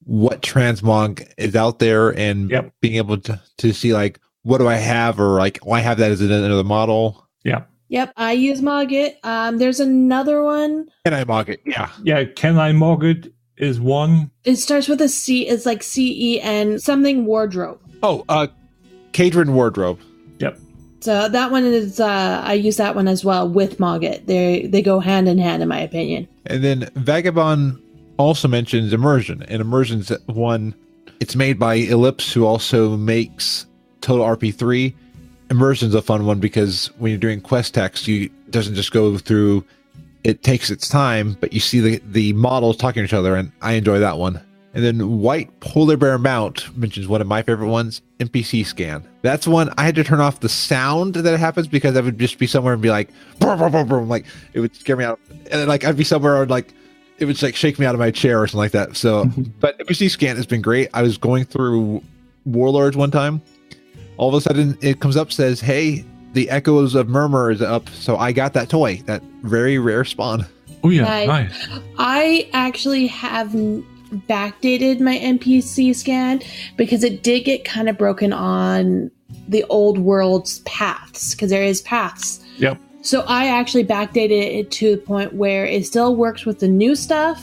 what transmog is out there and being able to see like, what do I have? Or like, I have that as another model. Yeah. Yep, I use Mogget. There's another one. Can I Mogget? Yeah. Yeah, Can I Mogget is one. It starts with a C. It's like CEN something wardrobe. Oh, Cadron Wardrobe. Yep. So that one is, I use that one as well with Mogget. They go hand in hand, in my opinion. And then Vagabond also mentions Immersion. And Immersion's one, it's made by Ellipse, who also makes Total RP3. Immersion's a fun one because when you're doing quest text, it doesn't just go through, it takes its time, but you see the models talking to each other, and I enjoy that one. And then White Polar Bear Mount mentions one of my favorite ones, NPC Scan. That's one I had to turn off the sound that happens because I would just be somewhere and be like, brr, brr, brr, brr, like it would scare me out. And then like I'd be somewhere and like it would like shake me out of my chair or something like that. So, but NPC Scan has been great. I was going through Warlords one time. All of a sudden it comes up, says, hey, the Echoes of Murmur is up. So I got that toy, that very rare spawn. Oh yeah, nice. I actually have backdated my NPC scan because it did get kind of broken on the old world's paths, because there is paths. Yep. So I actually backdated it to the point where it still works with the new stuff,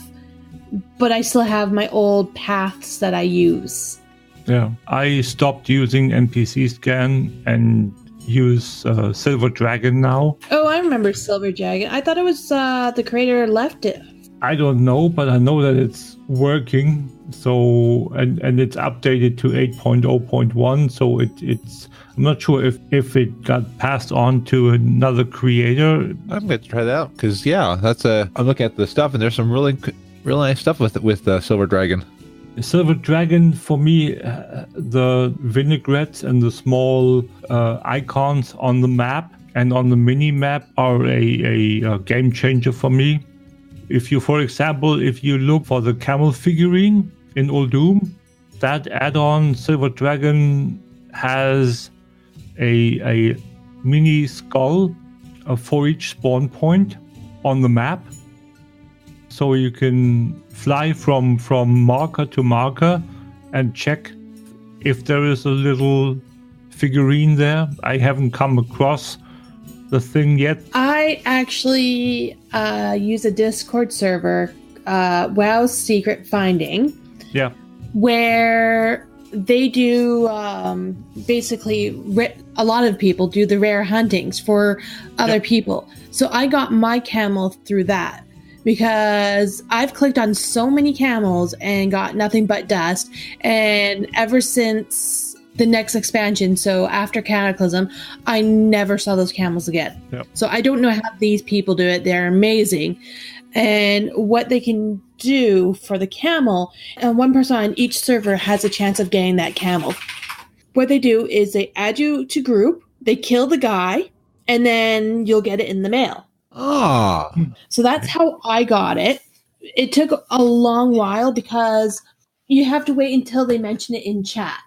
but I still have my old paths that I use. Yeah, I stopped using NPC scan, and use Silver Dragon now. Oh, I remember Silver Dragon. I thought it was the creator left it. I don't know, but I know that it's working. So and it's updated to 8.0.1. So it's I'm not sure if it got passed on to another creator. I'm going to try that out because I'm looking at the stuff and there's some really nice stuff with Silver Dragon. Silver Dragon, for me, the vinaigrettes and the small icons on the map and on the mini map are a game changer for me. If you look for the camel figurine in Uldum, that add-on Silver Dragon has a mini skull for each spawn point on the map. So you can fly from marker to marker and check if there is a little figurine there. I haven't come across the thing yet. I actually use a Discord server, WoW's Secret Finding. Yeah. Where they do basically a lot of people do the rare huntings for other people. So I got my camel through that. Because I've clicked on so many camels and got nothing but dust. And ever since the next expansion, so after Cataclysm, I never saw those camels again. Yep. So I don't know how these people do it. They're amazing. And what they can do for the camel, and one person on each server has a chance of getting that camel. What they do is they add you to group, they kill the guy, and then you'll get it in the mail. Ah. So that's how I got it. It took a long while because you have to wait until they mention it in chat.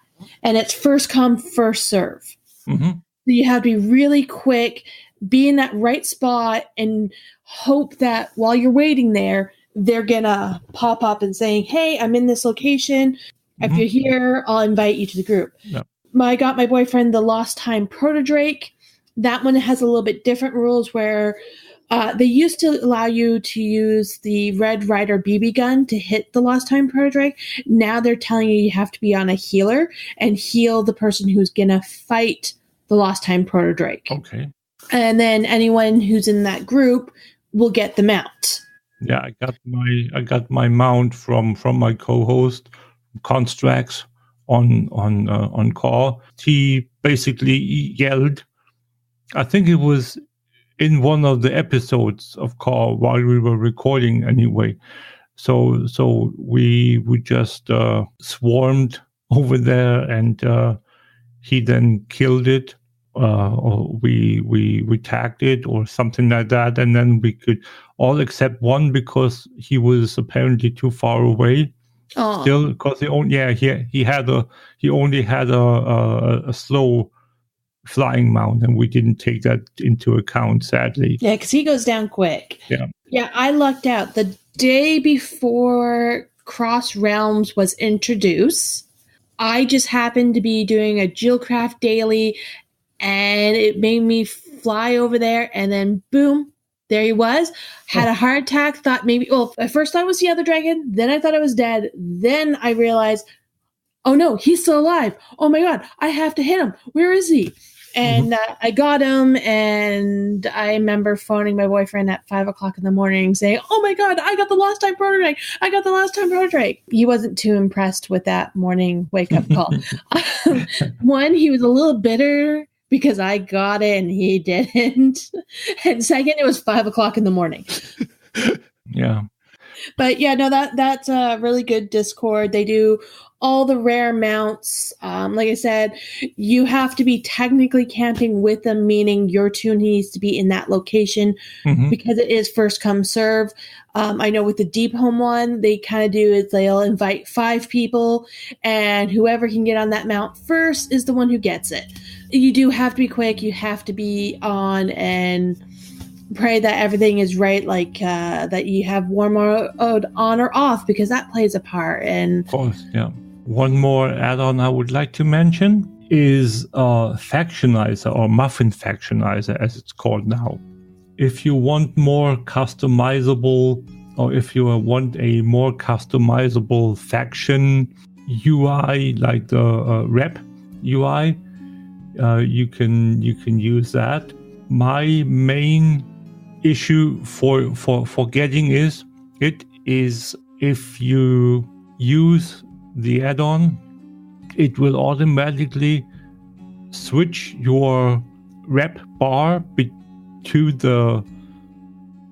And it's first come, first serve. Mm-hmm. So you have to be really quick, be in that right spot, and hope that while you're waiting there, they're going to pop up and saying, hey, I'm in this location. Mm-hmm. If you're here, I'll invite you to the group. Yep. I got my boyfriend the Lost Time Protodrake. That one has a little bit different rules where they used to allow you to use the Red Rider BB gun to hit the Lost Time Protodrake. Now they're telling you have to be on a healer and heal the person who's going to fight the Lost Time Protodrake. Okay. And then anyone who's in that group will get the mount. Yeah, I got my mount from my co-host Constrax on call. He basically yelled. I think it was in one of the episodes of call while we were recording anyway. So we just swarmed over there and he then killed it. Or we tagged it or something like that, and then we could all except one because he was apparently too far away. Aww. Still, because he only had a slow flying mount, and we didn't take that into account, sadly. Yeah, because he goes down quick. Yeah, I lucked out. The day before Cross Realms was introduced, I just happened to be doing a Jewelcraft daily, and it made me fly over there, and then boom, there he was. Had a heart attack, thought maybe, at first I thought it was the other dragon, then I thought it was dead, then I realized, oh no, he's still alive. Oh my God, I have to hit him. Where is he? And I got him, and I remember phoning my boyfriend at 5:00 in the morning saying, oh my God, I got the Lost Time Protodrake. I got the Lost Time Protodrake. He wasn't too impressed with that morning wake-up call. One, he was a little bitter because I got it and he didn't. And second, it was 5:00 in the morning. Yeah. But yeah, no, that's a really good Discord. They do all the rare mounts. Like I said, you have to be technically camping with them, meaning your tune needs to be in that location because it is first come serve. I know with the Deep Home one, they kind of do is they'll invite 5 people, and whoever can get on that mount first is the one who gets it. You do have to be quick. You have to be on and pray that everything is right, like that you have war mode on or off, because that plays a part. And of course, yeah. One more add-on I would like to mention is Factionizer, or Muffin Factionizer as it's called now. If you want more customizable, or if you want a more customizable faction UI, like the rep UI, you can use that. My main issue for getting is if you use the add-on, it will automatically switch your rep bar to the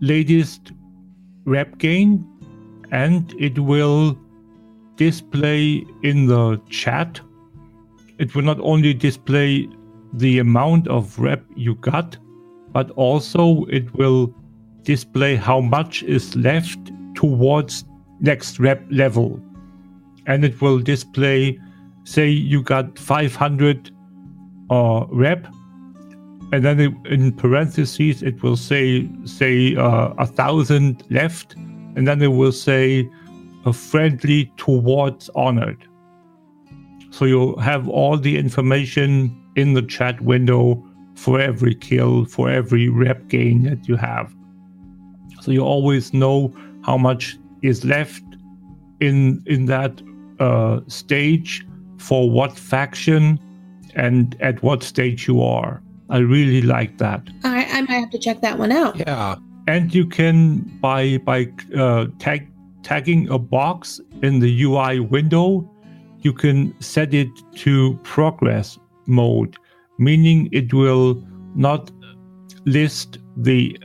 latest rep gain, and it will display in the chat. It will not only display the amount of rep you got, but also it will display how much is left towards next rep level. And it will display, say you got 500 rep, and then in parentheses it will say 1,000 left, and then it will say a friendly towards honored. So you'll have all the information in the chat window for every kill, for every rep gain that you have. So you always know how much is left in that stage for what faction and at what stage you are. I really like that. I might have to check that one out. Yeah. And you can, by tagging a box in the UI window, you can set it to progress mode, meaning it will not list the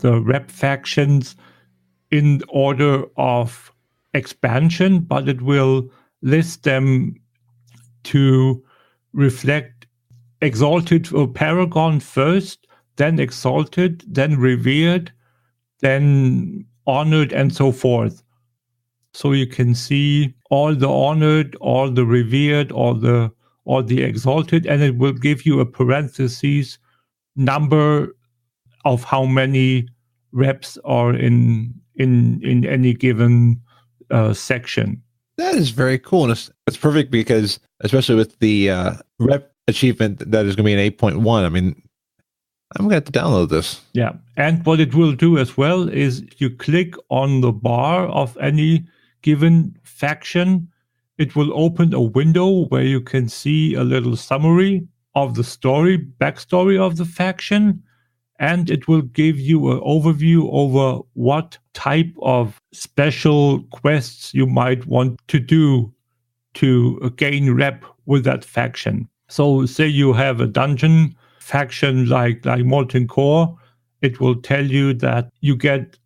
rep factions in order of expansion, but it will list them to reflect exalted or paragon first, then exalted, then revered, then honored, and so forth. So you can see all the honored, all the revered, all the exalted, and it will give you a parentheses number of how many reps are in any given section. That is very cool. And it's perfect because, especially with the rep achievement that is going to be an 8.1, I mean, I'm going to have to download this. Yeah. And what it will do as well is you click on the bar of any given faction, it will open a window where you can see a little summary of the backstory of the faction, and it will give you an overview over what type of special quests you might want to do to gain rep with that faction. So say you have a dungeon faction like Molten Core, it will tell you that you get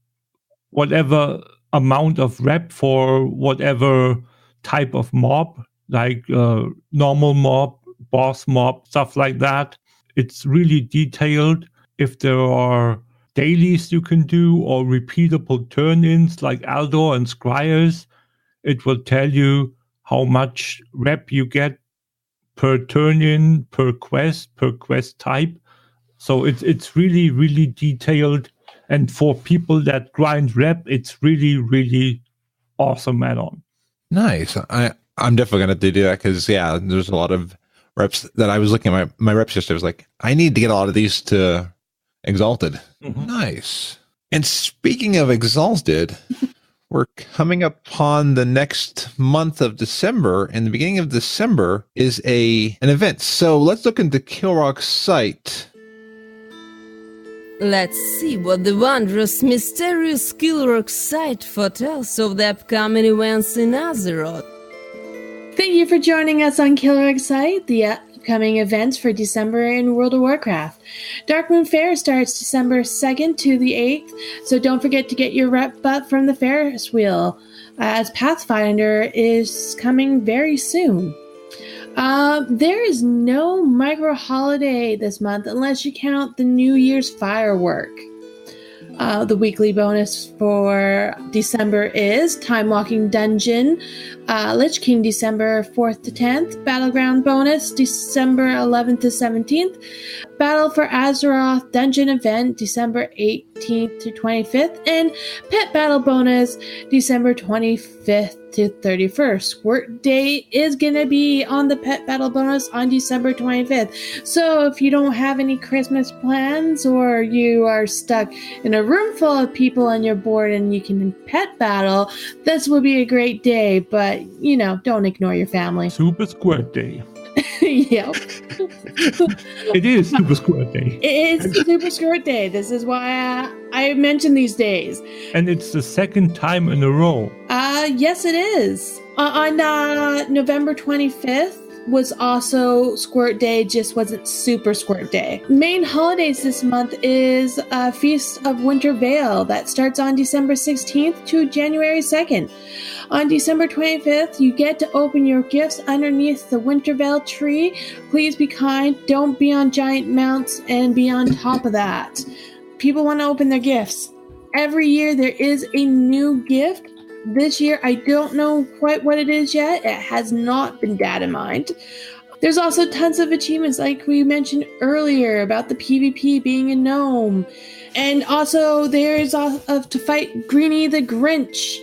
whatever amount of rep for whatever type of mob, like normal mob, boss mob, stuff like that. It's really detailed. If there are dailies you can do or repeatable turn-ins like Aldor and Scryers, it will tell you how much rep you get per turn-in, per quest type. So it's really, really detailed. And for people that grind rep, it's really, really awesome add-on. Nice. I'm definitely going to do that because, yeah, there's a lot of reps that I was looking at my reps yesterday. I was like, I need to get a lot of these to Exalted. Mm-hmm. Nice. And speaking of Exalted, we're coming upon the next month of December, and the beginning of December is an event. So let's look into Kilrock's site. Let's see what the wondrous, mysterious Kilrock site foretells of the upcoming events in Azeroth. Thank you for joining us on Kilrock's site, the upcoming events for December in World of Warcraft. Darkmoon Fair starts December 2nd to the 8th, so don't forget to get your rep butt from the Ferris wheel, as Pathfinder is coming very soon. There is no micro holiday this month unless you count the New Year's firework. The weekly bonus for December is Time Walking Dungeon, Lich King December 4th to 10th, Battleground bonus December 11th to 17th, Battle for Azeroth Dungeon event December 18th to 25th, and Pet Battle bonus December 25th to 31st. Work day is going to be on the Pet Battle bonus on December 25th. So if you don't have any Christmas plans or you are stuck in a room full of people and you're bored and you can pet battle, this will be a great day, but don't ignore your family. Super Squirt Day. Yep. It is Super Squirt Day. It is Super Squirt Day. This is why I mention these days. And it's the second time in a row. Yes, it is. On November 25th was also Squirt Day, just wasn't Super Squirt Day. Main holidays this month is Feast of Winter Veil that starts on December 16th to January 2nd. On December 25th, you get to open your gifts underneath the Winter Veil tree. Please be kind, don't be on giant mounts, and be on top of that. People want to open their gifts. Every year there is a new gift. This year, I don't know quite what it is yet. It has not been data mined. There's also tons of achievements like we mentioned earlier about the PvP being a gnome. And also there's to fight Greenie the Grinch.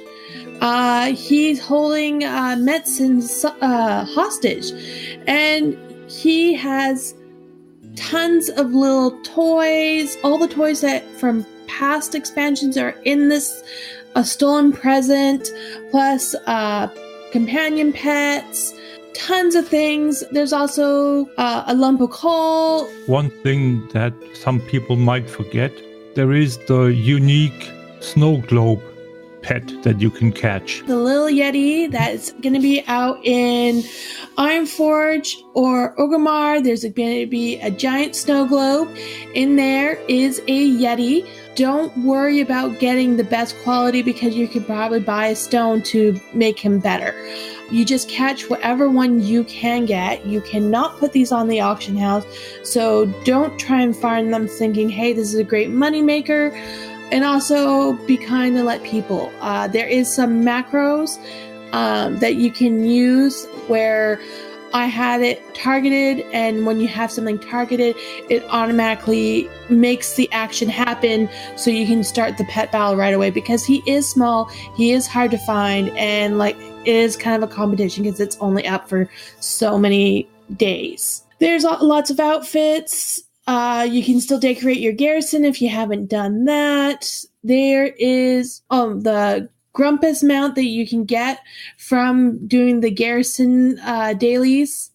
He's holding Metzen hostage. And he has tons of little toys. All the toys that from past expansions are in this a stolen present, plus companion pets, tons of things. There's also a lump of coal. One thing that some people might forget, there is the unique snow globe pet that you can catch. The little Yeti that's going to be out in Ironforge or Orgrimmar. There's going to be a giant snow globe. In there is a Yeti. Don't worry about getting the best quality because you could probably buy a stone to make him better. You just catch whatever one you can get. You cannot put these on the auction house, so don't try and find them thinking, hey, this is a great money maker. And also be kind to let people. There is some macros that you can use where I had it targeted, and when you have something targeted, it automatically makes the action happen so you can start the pet battle right away because he is small, he is hard to find, and like it is kind of a competition because it's only up for so many days. There's lots of outfits. You can still decorate your garrison if you haven't done that. There is the Grumpus mount that you can get from doing the garrison dailies.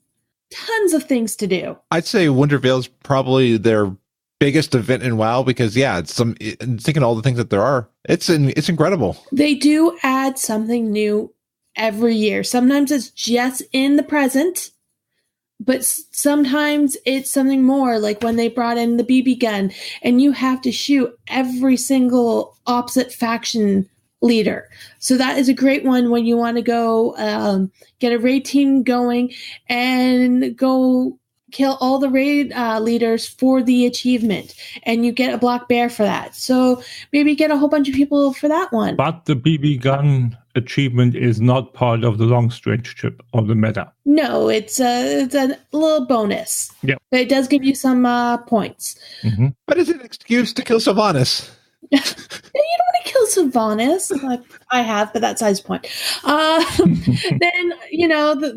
Tons of things to do. I'd say Winter Veil is probably their biggest event in WoW because, yeah, thinking all the things that there are, it's incredible. They do add something new every year. Sometimes it's just in the present, but sometimes it's something more, like when they brought in the BB gun and you have to shoot every single opposite faction leader. So that is a great one when you want to go get a raid team going and go kill all the raid leaders for the achievement, and you get a black bear for that. So maybe get a whole bunch of people for that one. But the BB gun achievement is not part of the long strange trip or the meta. No, it's a little bonus. Yep. But it does give you some points. Mm-hmm. But it's an excuse to kill Sylvanas. You don't want to kill Sylvanas. I have, but that's size point. Then,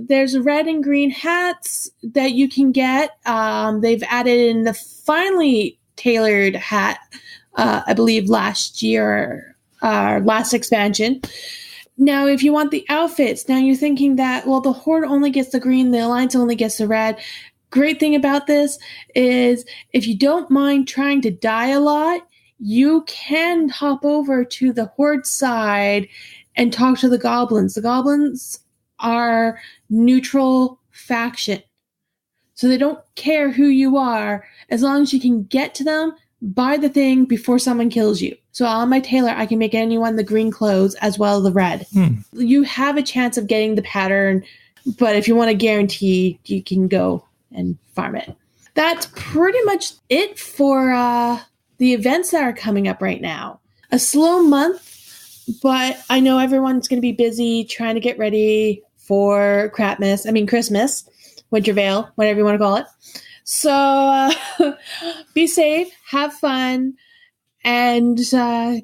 there's red and green hats that you can get. They've added in the finely tailored hat, I believe, last year, last expansion. Now, if you want the outfits, now you're thinking that, well, the Horde only gets the green, the Alliance only gets the red. Great thing about this is if you don't mind trying to die a lot, you can hop over to the Horde side and talk to the Goblins. The Goblins are neutral faction. So they don't care who you are as long as you can get to them, buy the thing before someone kills you. So on my tailor, I can make anyone the green clothes as well as the red. You have a chance of getting the pattern, but if you want to guarantee, you can go and farm it. That's pretty much it for the events that are coming up right now. A slow month, but I know everyone's going to be busy trying to get ready for Christmas, Winter Veil, whatever you want to call it. So be safe, have fun, and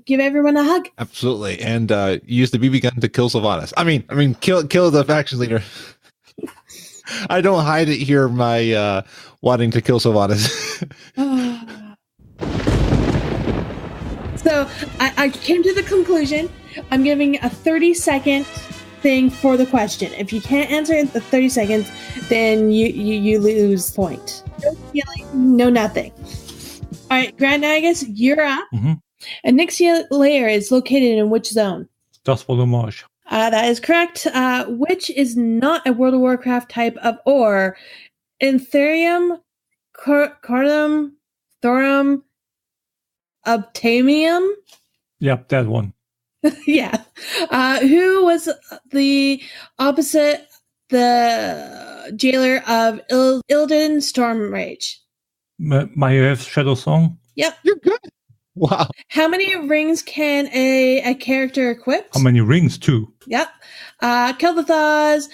give everyone a hug. Absolutely, and use the BB gun to kill Sylvanas. I mean, kill the faction leader. I don't hide it here. My wanting to kill Sylvanas. So I came to the conclusion. I'm giving a 30-second thing for the question. If you can't answer in the 30 seconds, then you lose point. No feeling, no nothing. All right, Grand Nagus, you're up. Mm-hmm. And Nixia layer is located in which zone? Das for the marsh. That is correct. Which is not a World of Warcraft type of ore? Anthurium, Cordum, Thorum, Obtamium? Yep, that one. Yeah. Who was the opposite the jailer of Illidan Stormrage? Mayev's Shadow Song. Yep. You're good. Wow. How many rings can a character equip? How many rings? 2. Yep. Kel'Thuz,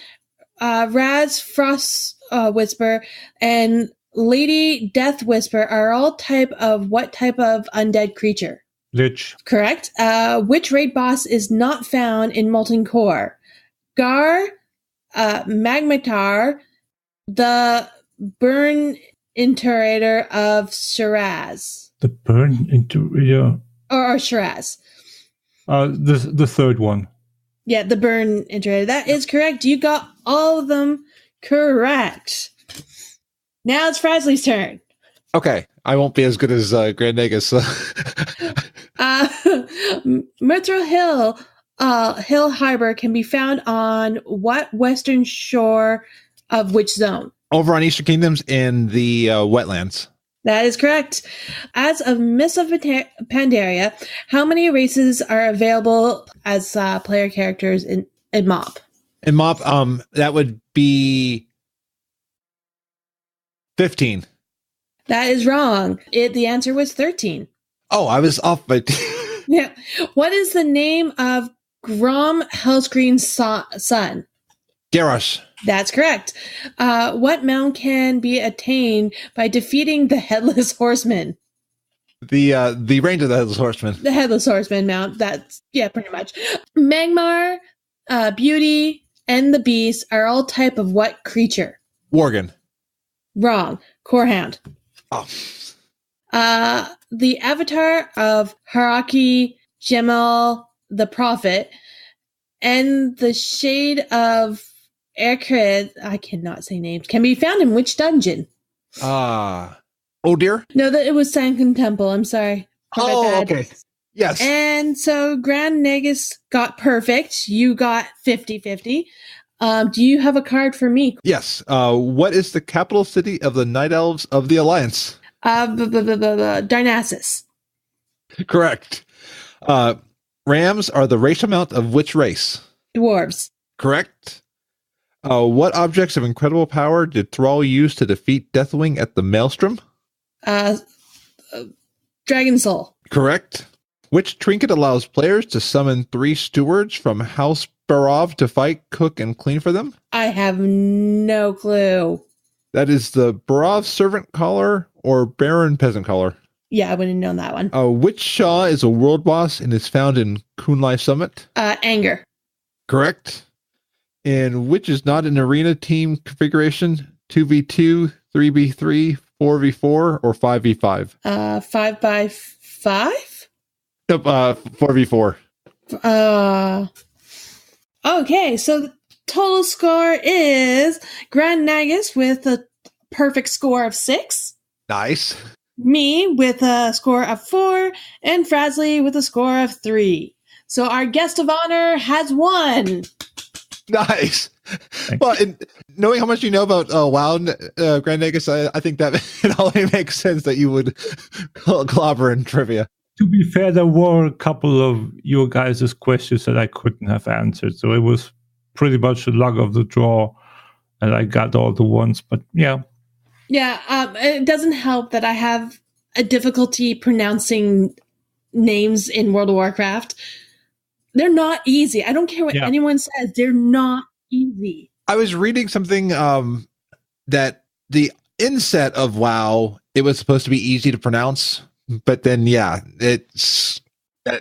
Raz Frost Whisper, and Lady Death Whisper are all type of what type of undead creature? Lich. Correct. Which raid boss is not found in Molten Core? Gar, Magmatar, the Burn Iterator of Shiraz. The Burn Iterator. Or Shiraz. The third one. Yeah, the Burn Iterator. That is correct. You got all of them correct. Now it's Frazley's turn. Okay. I won't be as good as Grand Nagus. Myrtle Hill Harbor can be found on what western shore of which zone? Over on Eastern Kingdoms in the wetlands. That is correct. As of Mists of Pandaria, how many races are available as player characters in MOP? In MOP, that would be 15. That is wrong. The answer was 13. Oh, I was off by... Yeah. What is the name of Grom Hellscreen's son? Garrosh. That's correct. What mount can be attained by defeating the Headless Horseman? The range of the Headless Horseman. The Headless Horseman mount. That's, yeah, pretty much. Magmar, Beauty, and the Beast are all type of what creature? Worgen. Wrong. Corehound. Oh. The avatar of Haraki, Gemal, the Prophet, and the shade of Erkrid, I cannot say names, can be found in which dungeon? Oh dear. No, that it was Sankin Temple. I'm sorry. Okay. Yes. And so Grand Nagus got perfect. You got 50-50. Do you have a card for me? Yes. What is the capital city of the Night Elves of the Alliance? Darnassus. Correct. Rams are the racial mount of which race? Dwarves. Correct. What objects of incredible power did Thrall use to defeat Deathwing at the Maelstrom? Dragon Soul. Correct. Which trinket allows players to summon 3 stewards from House Barov to fight, cook, and clean for them? I have no clue. That is the Barov Servant Collar or Baron Peasant Collar. Yeah, I wouldn't have known that one. Which Shaw is a world boss and is found in Kunlai Summit? Anger. Correct. And which is not an arena team configuration? 2v2, 3v3, 4v4, or 5v5? 5x5? Nope, 4v4. Okay, so the total score is Grand Nagus with a perfect score of 6. Nice. Me with a score of 4, and Frazley with a score of 3. So our guest of honor has won. Nice. Well, and knowing how much you know about WoW, Grand Nagus, I think that it only makes sense that you would clobber in trivia. To be fair, there were a couple of your guys' questions that I couldn't have answered, so it was pretty much the luck of the draw, and I got all the ones. But yeah. Yeah, it doesn't help that I have a difficulty pronouncing names in World of Warcraft. They're not easy. I don't care what anyone says. They're not easy. I was reading something that the inset of WoW, it was supposed to be easy to pronounce, but then, that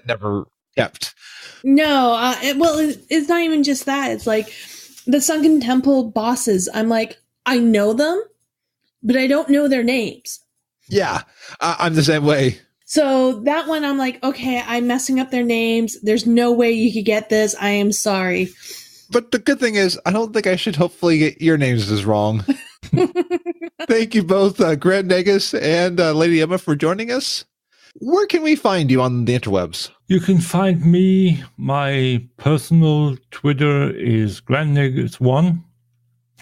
never kept. No, it's not even just that. It's like the Sunken Temple bosses. I'm like, I know them, but I don't know their names. Yeah, I'm the same way. So that one, I'm like, okay, I'm messing up their names. There's no way you could get this. I am sorry. But the good thing is, I don't think I should hopefully get your names as wrong. Thank you both, Grant Nagus and Lady Emma, for joining us. Where can we find you on the interwebs? You can find me. My personal Twitter is GrantNagus1.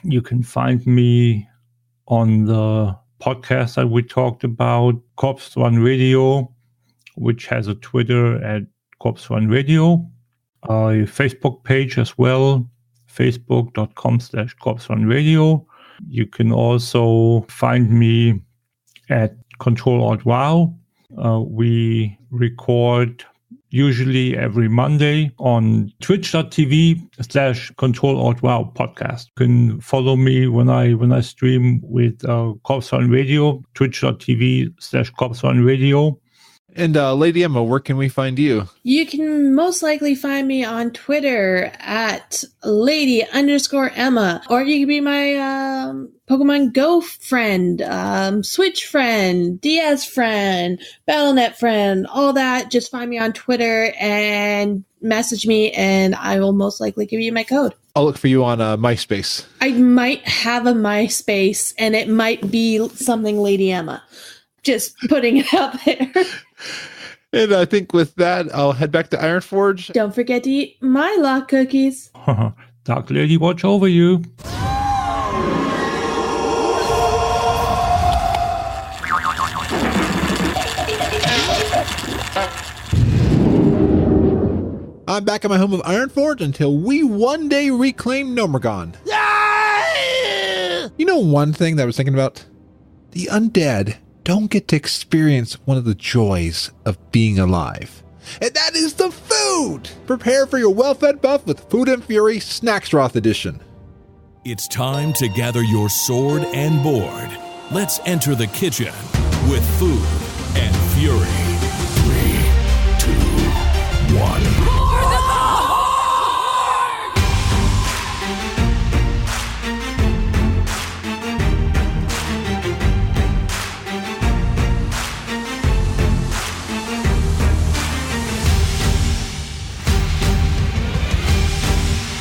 You can find me on the podcast that we talked about, Corpse Run Radio, which has a Twitter at Corpse Run Radio, a Facebook page as well, facebook.com/Corpse Run Radio. You can also find me at Ctrl-Alt-Wow. We record usually every Monday on twitch.tv/Ctrl-Alt-Wow podcast. You can follow me when I stream with Corpse Run Radio, twitch.tv/Corpse Run Radio. And Lady Emma, where can we find you? You can most likely find me on Twitter at Lady_Emma, or you can be my Pokemon Go friend, Switch friend, DS friend, Battle.net friend, all that. Just find me on Twitter and message me, and I will most likely give you my code. I'll look for you on MySpace. I might have a MySpace, and it might be something Lady Emma. Just putting it out there. And I think with that, I'll head back to Ironforge. Don't forget to eat my lock cookies. Dark Lady, watch over you. I'm back at my home of Ironforge until we one day reclaim Gnomeregan. You know one thing that I was thinking about? The undead don't get to experience one of the joys of being alive. And that is the food! Prepare for your well-fed buff with Food and Fury Snacksroth Edition. It's time to gather your sword and board. Let's enter the kitchen with Food and Fury. 3, 2, 1.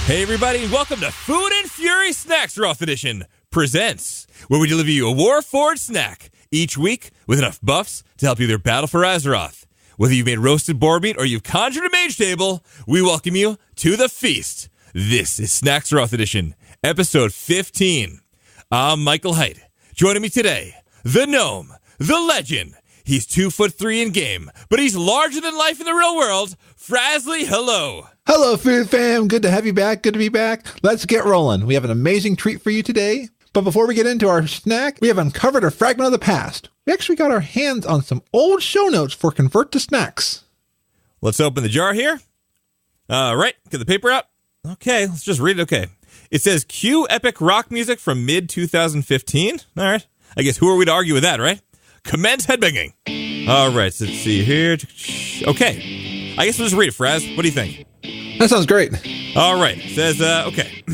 Hey everybody, welcome to Food and Fury Snacksroth Edition presents, where we deliver you a Warforged snack each week with enough buffs to help you either battle for Azeroth. Whether you've made roasted boar meat or you've conjured a mage table, we welcome you to the feast. This is Snacksroth Edition, episode 15. I'm Michael Haidt. Joining me today, the gnome, the legend. He's 2'3" in game, but he's larger than life in the real world. Frazley, hello. Hello, Food Fam. Good to have you back. Good to be back. Let's get rolling. We have an amazing treat for you today. But before we get into our snack, we have uncovered a fragment of the past. We actually got our hands on some old show notes for Convert to Snacks. Let's open the jar here. All right, get the paper out. Okay, let's just read it. Okay. It says, cue epic rock music from mid-2015. All right. I guess who are we to argue with that, right? Commence headbanging. All right, so let's see here. Okay. I guess we'll just read it, Fraz. What do you think? That sounds great. All right. It says, okay.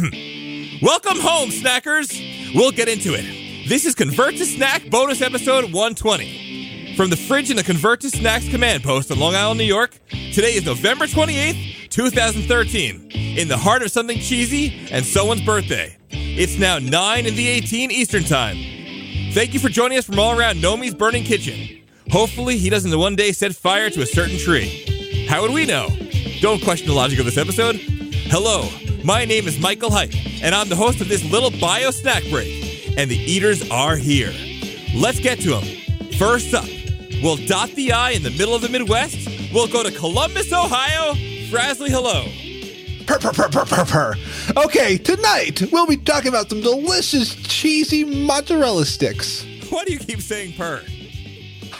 Welcome home, snackers. We'll get into it. This is Convert to Snack bonus episode 120. From the fridge in the Convert to Snacks command post in Long Island, New York, today is November 28th, 2013, in the heart of something cheesy and someone's birthday. It's now 9:18 Eastern Time. Thank you for joining us from all around Nomi's burning kitchen. Hopefully he doesn't one day set fire to a certain tree. How would we know? Don't question the logic of this episode. Hello, my name is Michael Haidt, and I'm the host of this little bio snack break, and the eaters are here. Let's get to them. First up, we'll dot the I in the middle of the Midwest. We'll go to Columbus, Ohio. Frazley, hello. Purr, purr, purr, purr, purr, purr. Okay, tonight we'll be talking about some delicious, cheesy mozzarella sticks. Why do you keep saying purr?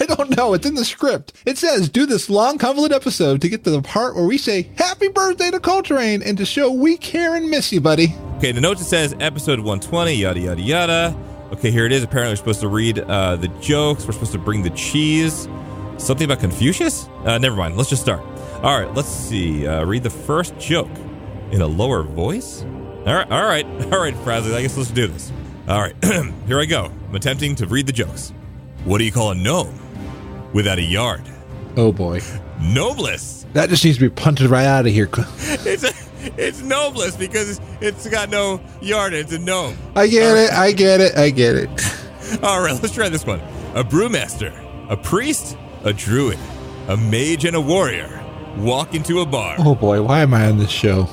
I don't know. It's in the script. It says, do this long, convoluted episode to get to the part where we say, happy birthday to Coltrane, and to show we care and miss you, buddy. Okay, the note that says episode 120, yada, yada, yada. Okay, here it is. Apparently we're supposed to read the jokes. We're supposed to bring the cheese. Something about Confucius? Never mind. Let's just start. All right, let's see. Read the first joke in a lower voice? All right, Frazley. I guess let's do this. All right, here I go. I'm attempting to read the jokes. What do you call a gnome without a yard? Oh, boy. Gnomeless. That just needs to be punted right out of here. It's gnomeless because it's got no yard. It's a gnome. I get it. All right, let's try this one. A brewmaster, a priest, a druid, a mage, and a warrior walk into a bar. Oh boy, why am I on this show?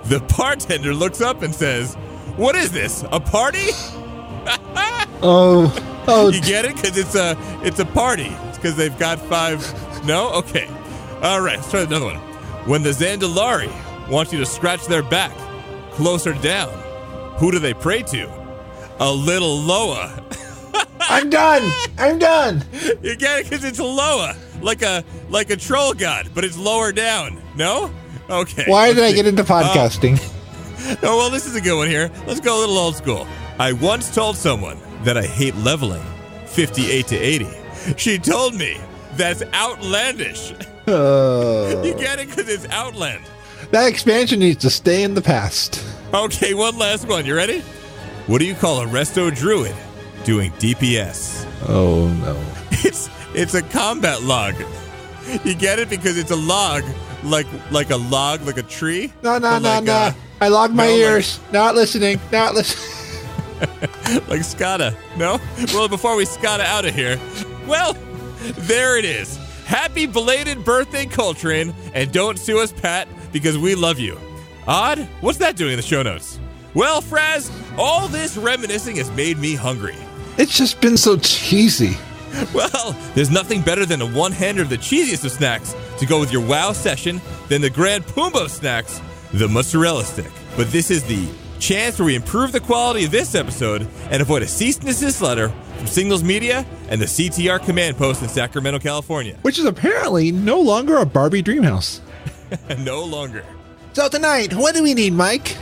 The bartender looks up and says, "What is this? A party?" Oh! You get it? Because it's a party. It's because they've got 5. No? Okay. All right, let's try another one. When the Zandalari want you to scratch their back, closer down, who do they pray to? A little Loa. I'm done. You get it? Because it's a Loa, like a troll god, but it's lower down. No? Okay. Why did I get into podcasting? Oh, well, this is a good one here. Let's go a little old school. I once told someone that I hate leveling 58 to 80. She told me that's outlandish. You get it? Because it's Outland. That expansion needs to stay in the past. Okay, one last one. You ready? What do you call a resto druid doing DPS? Oh, no. It's a combat log. You get it? Because it's a log, like a log, like a tree. No. I logged my ears. Not listening. Like Skada. No? Well, before we Skada out of here, well, there it is. Happy belated birthday, Coltrane, and don't sue us, Pat, because we love you. Odd? What's that doing in the show notes? Well, Fraz, all this reminiscing has made me hungry. It's just been so cheesy. Well, there's nothing better than a one-hander of the cheesiest of snacks to go with your WoW session than the Grand Pumbo snacks, the mozzarella stick. But this is the chance where we improve the quality of this episode and avoid a cease and desist letter from Signals Media and the CTR command post in Sacramento, California. Which is apparently no longer a Barbie Dreamhouse. No longer. So tonight, what do we need, Mike?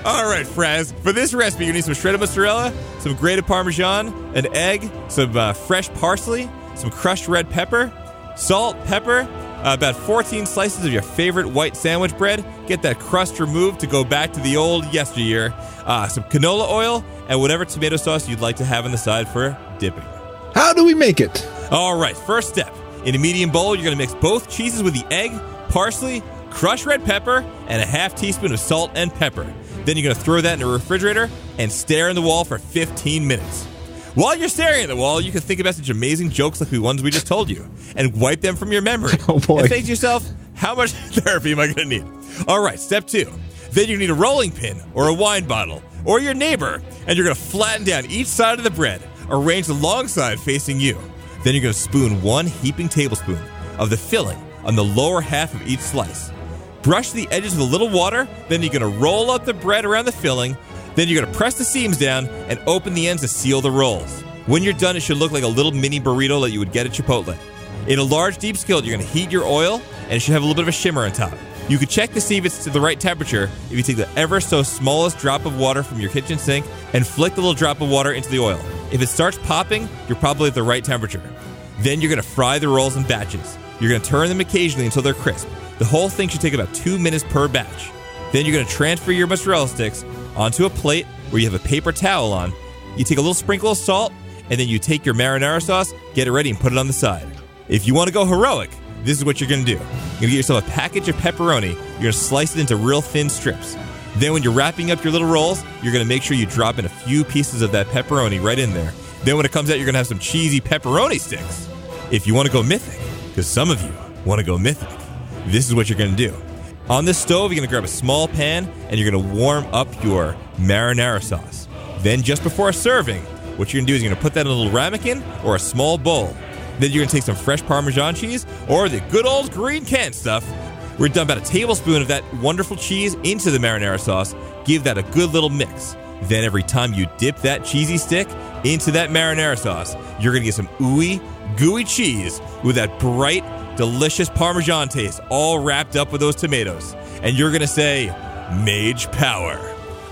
All right, Fraz. For this recipe, you need some shredded mozzarella, some grated Parmesan, an egg, some fresh parsley, some crushed red pepper, salt, pepper, about 14 slices of your favorite white sandwich bread. Get that crust removed to go back to the old yesteryear. Some canola oil, and whatever tomato sauce you'd like to have on the side for dipping. How do we make it? All right, first step. In a medium bowl, you're going to mix both cheeses with the egg, parsley, crushed red pepper, and a half teaspoon of salt and pepper. Then you're going to throw that in the refrigerator and stare in the wall for 15 minutes. While you're staring at the wall, you can think about such amazing jokes like the ones we just told you and wipe them from your memory. Oh, boy. And think to yourself, how much therapy am I going to need? All right, step 2. Then you need a rolling pin or a wine bottle or your neighbor, and you're going to flatten down each side of the bread, arrange the long side facing you. Then you're going to spoon 1 heaping tablespoon of the filling on the lower half of each slice. Brush the edges with a little water, then you're going to roll up the bread around the filling. Then you're going to press the seams down and open the ends to seal the rolls. When you're done, it should look like a little mini burrito that you would get at Chipotle. In a large deep skillet, you're going to heat your oil, and it should have a little bit of a shimmer on top. You can check to see if it's to the right temperature if you take the ever so smallest drop of water from your kitchen sink and flick the little drop of water into the oil. If it starts popping, you're probably at the right temperature. Then you're going to fry the rolls in batches. You're going to turn them occasionally until they're crisp. The whole thing should take about 2 minutes per batch. Then you're going to transfer your mozzarella sticks onto a plate where you have a paper towel on. You take a little sprinkle of salt, and then you take your marinara sauce, get it ready, and put it on the side. If you want to go heroic, this is what you're going to do. You're going to get yourself a package of pepperoni. You're going to slice it into real thin strips. Then when you're wrapping up your little rolls, you're going to make sure you drop in a few pieces of that pepperoni right in there. Then when it comes out, you're going to have some cheesy pepperoni sticks. If you want to go mythic, because some of you want to go mythic, this is what you're going to do. On this stove, you're going to grab a small pan, and you're going to warm up your marinara sauce. Then just before serving, what you're going to do is you're going to put that in a little ramekin or a small bowl. Then you're going to take some fresh Parmesan cheese or the good old green can stuff. We're done about a tablespoon of that wonderful cheese into the marinara sauce. Give that a good little mix. Then every time you dip that cheesy stick into that marinara sauce, you're going to get some ooey, gooey cheese with that bright, delicious Parmesan taste all wrapped up with those tomatoes. And you're going to say, Mage Power.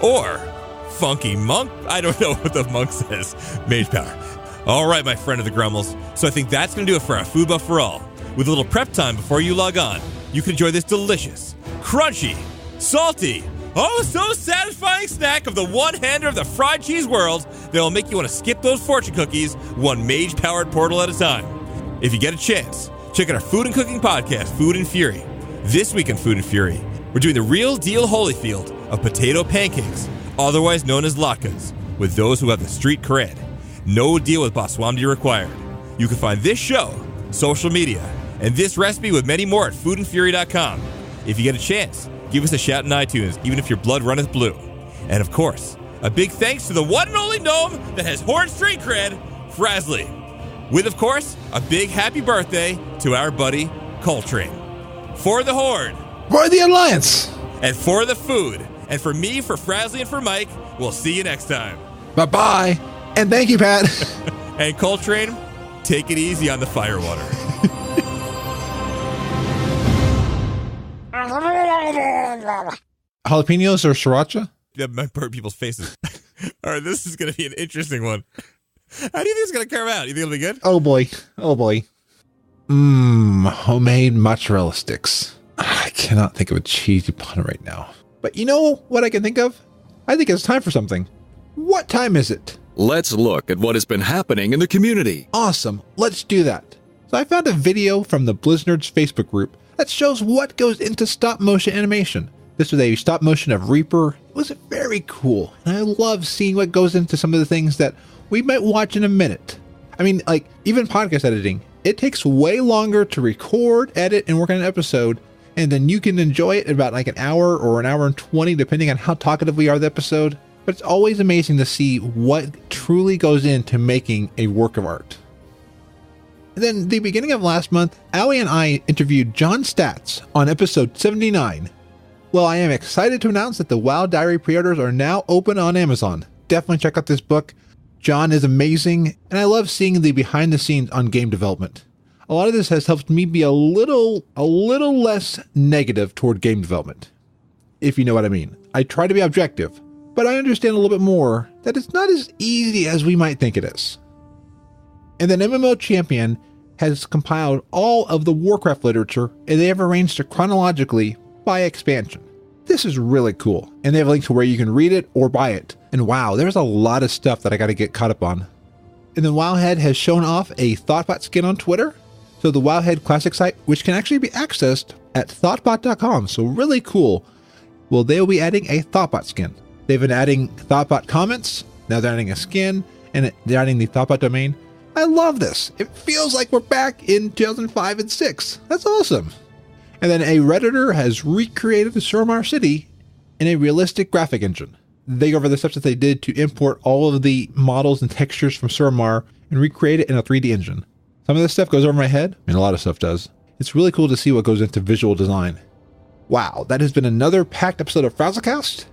Or Funky Monk. I don't know what the monk says. Mage Power. All right, my friend of the Grummels. So I think that's going to do it for our Food Buff for All. With a little prep time before you log on, you can enjoy this delicious, crunchy, salty, oh so satisfying snack of the one-hander of the fried cheese world that will make you want to skip those fortune cookies one mage-powered portal at a time. If you get a chance, check out our food and cooking podcast, Food and Fury. This week in Food and Fury, We're doing the real deal Holyfield of potato pancakes, otherwise known as latkes, with those who have the street cred. No deal with Botswamdi required. You can find this show, social media, and this recipe with many more at foodandfury.com. If you get a chance, give us a shout in iTunes, even if your blood runneth blue. And of course, a big thanks to the one and only gnome that has Horde street cred, Frazley. With, of course, a big happy birthday to our buddy, Coltrane. For the Horde. For the Alliance. And for the food. And for me, for Frazley, and for Mike, we'll see you next time. Bye-bye. And thank you, Pat. And Coltrane, take it easy on the firewater. Jalapenos or sriracha? That might burn people's faces. All right, this is going to be an interesting one. How do you think it's going to come out? You think it'll be good? Oh, boy. Oh, boy. Homemade mozzarella sticks. I cannot think of a cheesy pun right now. But you know what I can think of? I think it's time for something. What time is it? Let's look at what has been happening in the community. Awesome. Let's do that. So I found a video from the Blizznerds Facebook group that shows what goes into stop motion animation. This was a stop motion of Reaper. It was very cool. And I love seeing what goes into some of the things that we might watch in a minute. I mean, like, even podcast editing, it takes way longer to record, edit, and work on an episode. And then you can enjoy it in about like an hour or an hour and 20, depending on how talkative we are the episode. But it's always amazing to see what truly goes into making a work of art. And then the beginning of last month, Allie and I interviewed John Statz on episode 79. Well, I am excited to announce that the WoW Diary pre-orders are now open on Amazon. Definitely check out this book. John is amazing, and I love seeing the behind the scenes on game development. A lot of this has helped me be a little less negative toward game development, if you know what I mean. I try to be objective, but I understand a little bit more that it's not as easy as we might think it is. And then MMO Champion has compiled all of the Warcraft literature, and they have arranged it chronologically by expansion. This is really cool, and they have a link to where you can read it or buy it. And wow, there's a lot of stuff that I got to get caught up on. And then Wowhead has shown off a Thoughtbot skin on Twitter. So the Wowhead Classic site, which can actually be accessed at thoughtbot.com. So really cool. Well, they will be adding a Thoughtbot skin. They've been adding Thoughtbot comments. Now they're adding a skin, and they're adding the Thoughtbot domain. I love this. It feels like we're back in 2005 and 6. That's awesome. And then a Redditor has recreated the Suramar city in a realistic graphic engine. They go over the steps that they did to import all of the models and textures from Suramar and recreate it in a 3D engine. Some of this stuff goes over my head, and a lot of stuff does. It's really cool to see what goes into visual design. Wow, that has been another packed episode of FrazlCast.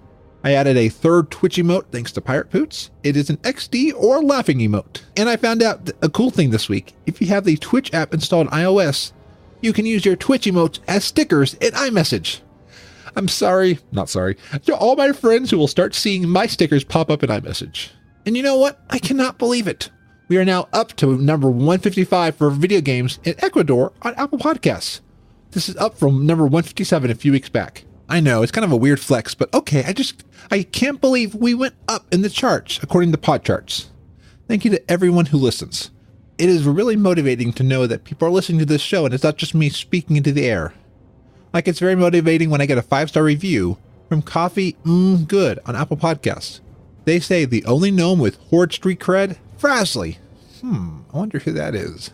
I added a third Twitch emote thanks to Pirate Poots. It is an XD or laughing emote. And I found out a cool thing this week. If you have the Twitch app installed on iOS, you can use your Twitch emotes as stickers in iMessage. I'm sorry, not sorry, to all my friends who will start seeing my stickers pop up in iMessage. And you know what? I cannot believe it. We are now up to number 155 for video games in Ecuador on Apple Podcasts. This is up from number 157 a few weeks back. I know, it's kind of a weird flex, but okay, I can't believe we went up in the charts according to pod charts. Thank you to everyone who listens. It is really motivating to know that people are listening to this show and it's not just me speaking into the air. Like, it's very motivating when I get a 5-star review from Coffee Good on Apple Podcasts. They say the only gnome with Horde street cred, Frazley. I wonder who that is.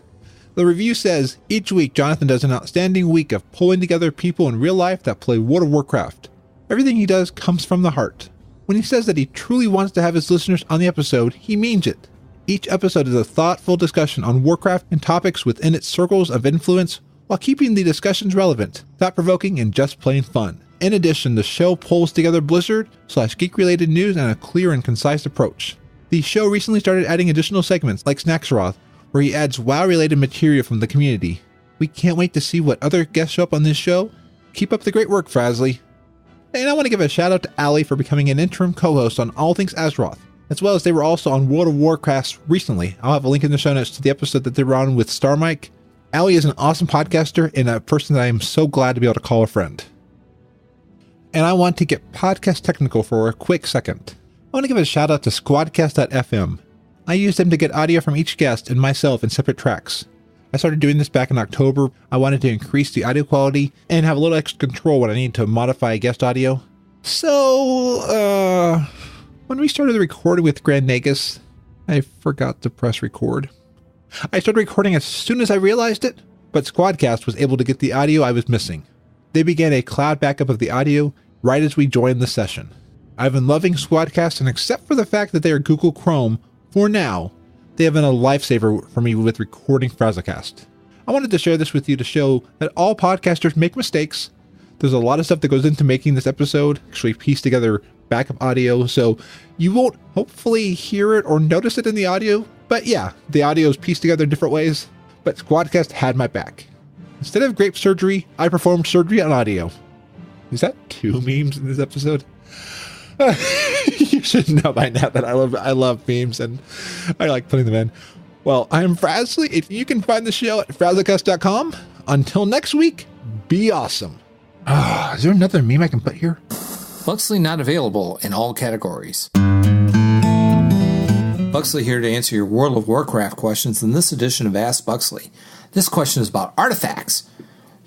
The review says, each week Jonathan does an outstanding week of pulling together people in real life that play World of Warcraft. Everything he does comes from the heart. When he says that he truly wants to have his listeners on the episode, he means it. Each episode is a thoughtful discussion on Warcraft and topics within its circles of influence, while keeping the discussions relevant, thought-provoking, and just plain fun. In addition, the show pulls together Blizzard/geek-related news and a clear and concise approach. The show recently started adding additional segments like Snacksroth, where he adds WoW-related material from the community. We can't wait to see what other guests show up on this show. Keep up the great work, Frazley. And I want to give a shout out to Allie for becoming an interim co-host on All Things Azeroth, as well as they were also on World of Warcraft recently. I'll have a link in the show notes to the episode that they were on with Star Mike. Allie is an awesome podcaster and a person that I am so glad to be able to call a friend. And I want to get podcast technical for a quick second. I want to give a shout out to Squadcast.fm. I use them to get audio from each guest and myself in separate tracks. I started doing this back in October. I wanted to increase the audio quality and have a little extra control when I need to modify guest audio. So, when we started the recording with Grand Nagus, I forgot to press record. I started recording as soon as I realized it, but Squadcast was able to get the audio I was missing. They began a cloud backup of the audio right as we joined the session. I've been loving Squadcast, and except for the fact that they are Google Chrome, for now, they have been a lifesaver for me with recording FrazlCast. I wanted to share this with you to show that all podcasters make mistakes. There's a lot of stuff that goes into making this episode, actually piece together backup audio, so you won't hopefully hear it or notice it in the audio, but yeah, the audio is pieced together in different ways, but Squadcast had my back. Instead of grape surgery, I performed surgery on audio. Is that 2 memes in this episode? You should know by now that I love memes and I like putting them in. Well, I'm Frazley. If you can find the show at FrazlCast.com. Until next week, be awesome. Is there another meme I can put here? Buxley not available in all categories. Buxley here to answer your World of Warcraft questions in this edition of Ask Buxley. This question is about artifacts.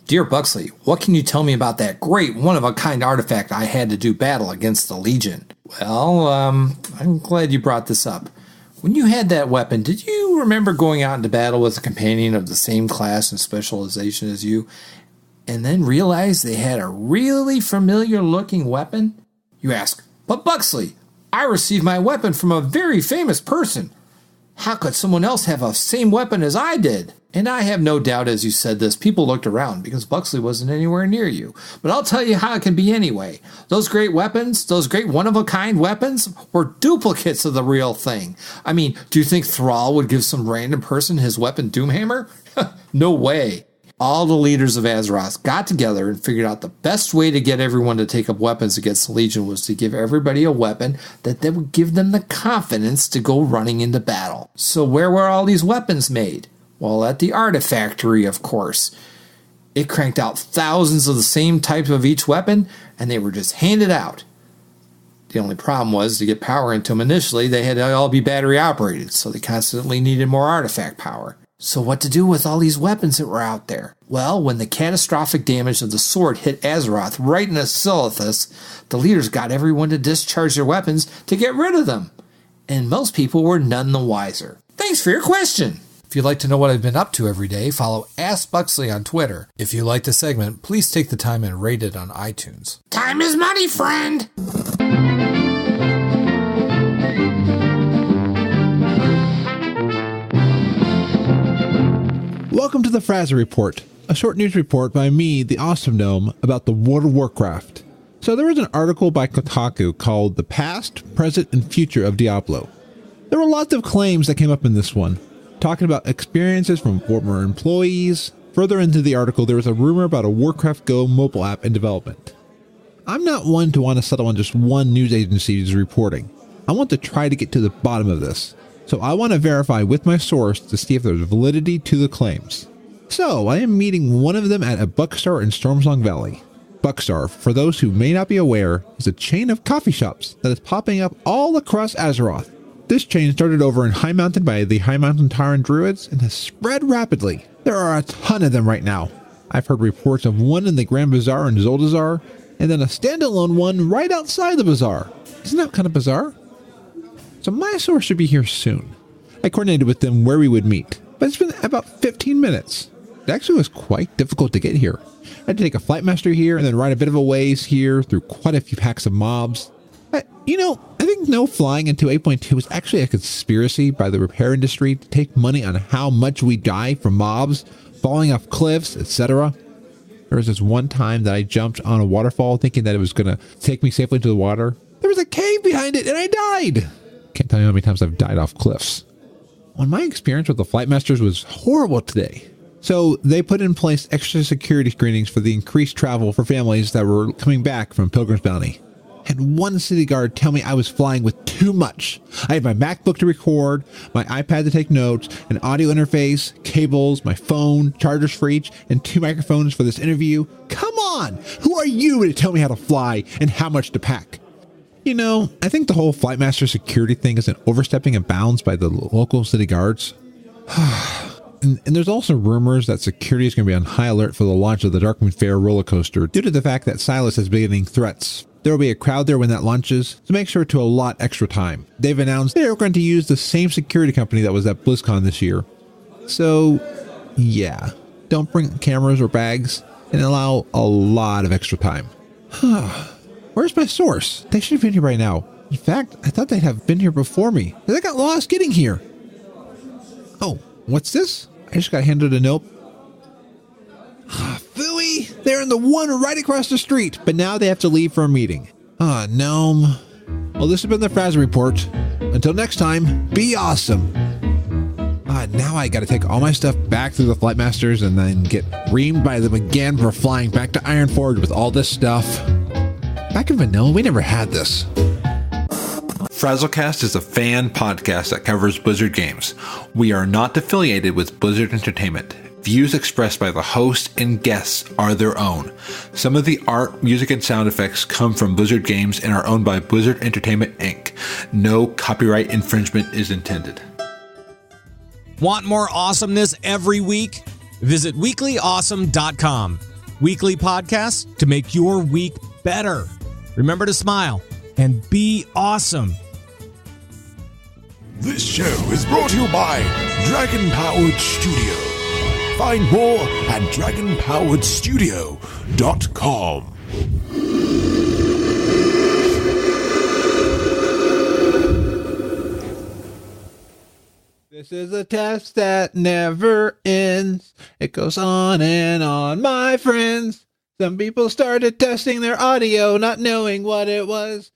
Dear Buxley, what can you tell me about that great one-of-a-kind artifact I had to do battle against the Legion? Well, I'm glad you brought this up. When you had that weapon, did you remember going out into battle with a companion of the same class and specialization as you, and then realize they had a really familiar-looking weapon? You ask, but Buxley, I received my weapon from a very famous person. How could someone else have the same weapon as I did? And I have no doubt as you said this, people looked around because Buxley wasn't anywhere near you. But I'll tell you how it can be anyway. Those great weapons, those great one-of-a-kind weapons, were duplicates of the real thing. I mean, do you think Thrall would give some random person his weapon Doomhammer? No way. All the leaders of Azeroth got together and figured out the best way to get everyone to take up weapons against the Legion was to give everybody a weapon that would give them the confidence to go running into battle. So where were all these weapons made? Well, at the Artifactory, of course. It cranked out thousands of the same type of each weapon, and they were just handed out. The only problem was, to get power into them initially, they had to all be battery operated, so they constantly needed more artifact power. So what to do with all these weapons that were out there? Well, when the catastrophic damage of the sword hit Azeroth right in the Sylvanas, the leaders got everyone to discharge their weapons to get rid of them. And most people were none the wiser. Thanks for your question. If you'd like to know what I've been up to every day, follow Ask Buxley on Twitter. If you like the segment, please take the time and rate it on iTunes. Time is money, friend! Welcome to the Frazley Report, a short news report by me, the Awesome Gnome, about the World of Warcraft. So there was an article by Kotaku called The Past, Present, and Future of Diablo. There were lots of claims that came up in this one, talking about experiences from former employees. Further into the article, there was a rumor about a Warcraft Go mobile app in development. I'm not one to want to settle on just one news agency's reporting. I want to try to get to the bottom of this. So I want to verify with my source to see if there's validity to the claims. So I am meeting one of them at a Buckstar in Stormsong Valley. Buckstar, for those who may not be aware, is a chain of coffee shops that is popping up all across Azeroth. This chain started over in High Mountain by the High Mountain Tyrant Druids and has spread rapidly. There are a ton of them right now. I've heard reports of one in the Grand Bazaar in Zoldazar, and then a standalone one right outside the bazaar. Isn't that kind of bizarre? So my source should be here soon. I coordinated with them where we would meet, but it's been about 15 minutes. It actually was quite difficult to get here. I had to take a flight master here and then ride a bit of a ways here through quite a few packs of mobs. I think no flying into 8.2 was actually a conspiracy by the repair industry to take money on how much we die from mobs, falling off cliffs, etc. There was this one time that I jumped on a waterfall thinking that it was going to take me safely to the water. There was a cave behind it and I died. Can't tell you how many times I've died off cliffs. Well, my experience with the flight masters was horrible today. So they put in place extra security screenings for the increased travel for families that were coming back from Pilgrim's Bounty. I had one city guard tell me I was flying with too much. I had my MacBook to record, my iPad to take notes, an audio interface, cables, my phone, chargers for each, and 2 microphones for this interview. Come on! Who are you to tell me how to fly and how much to pack? I think the whole Flightmaster security thing is an overstepping of bounds by the local city guards. And there's also rumors that security is going to be on high alert for the launch of the Darkwing Fair roller coaster due to the fact that Silas has been getting threats. There will be a crowd there when that launches, so make sure to allot extra time. They've announced they're going to use the same security company that was at BlizzCon this year. So, yeah, don't bring cameras or bags and allow a lot of extra time. Where's my source? They should have been here by now. In fact, I thought they'd have been here before me. I got lost getting here. Oh, what's this? I just got handed a note. Phooey! They're in the one right across the street, but now they have to leave for a meeting. Gnome. Well, this has been the Frazley Report. Until next time, be awesome. Now I gotta take all my stuff back through the Flightmasters and then get reamed by them again for flying back to Ironforge with all this stuff. Back in Vanilla, we never had this. FrazlCast is a fan podcast that covers Blizzard games. We are not affiliated with Blizzard Entertainment. Views expressed by the host and guests are their own. Some of the art, music, and sound effects come from Blizzard games and are owned by Blizzard Entertainment, Inc. No copyright infringement is intended. Want more awesomeness every week? Visit weeklyawesome.com. Weekly podcasts to make your week better. Remember to smile and be awesome. This show is brought to you by Dragon Powered Studio. Find more at dragonpoweredstudio.com. This is a test that never ends. It goes on and on, my friends. Some people started testing their audio, not knowing what it was.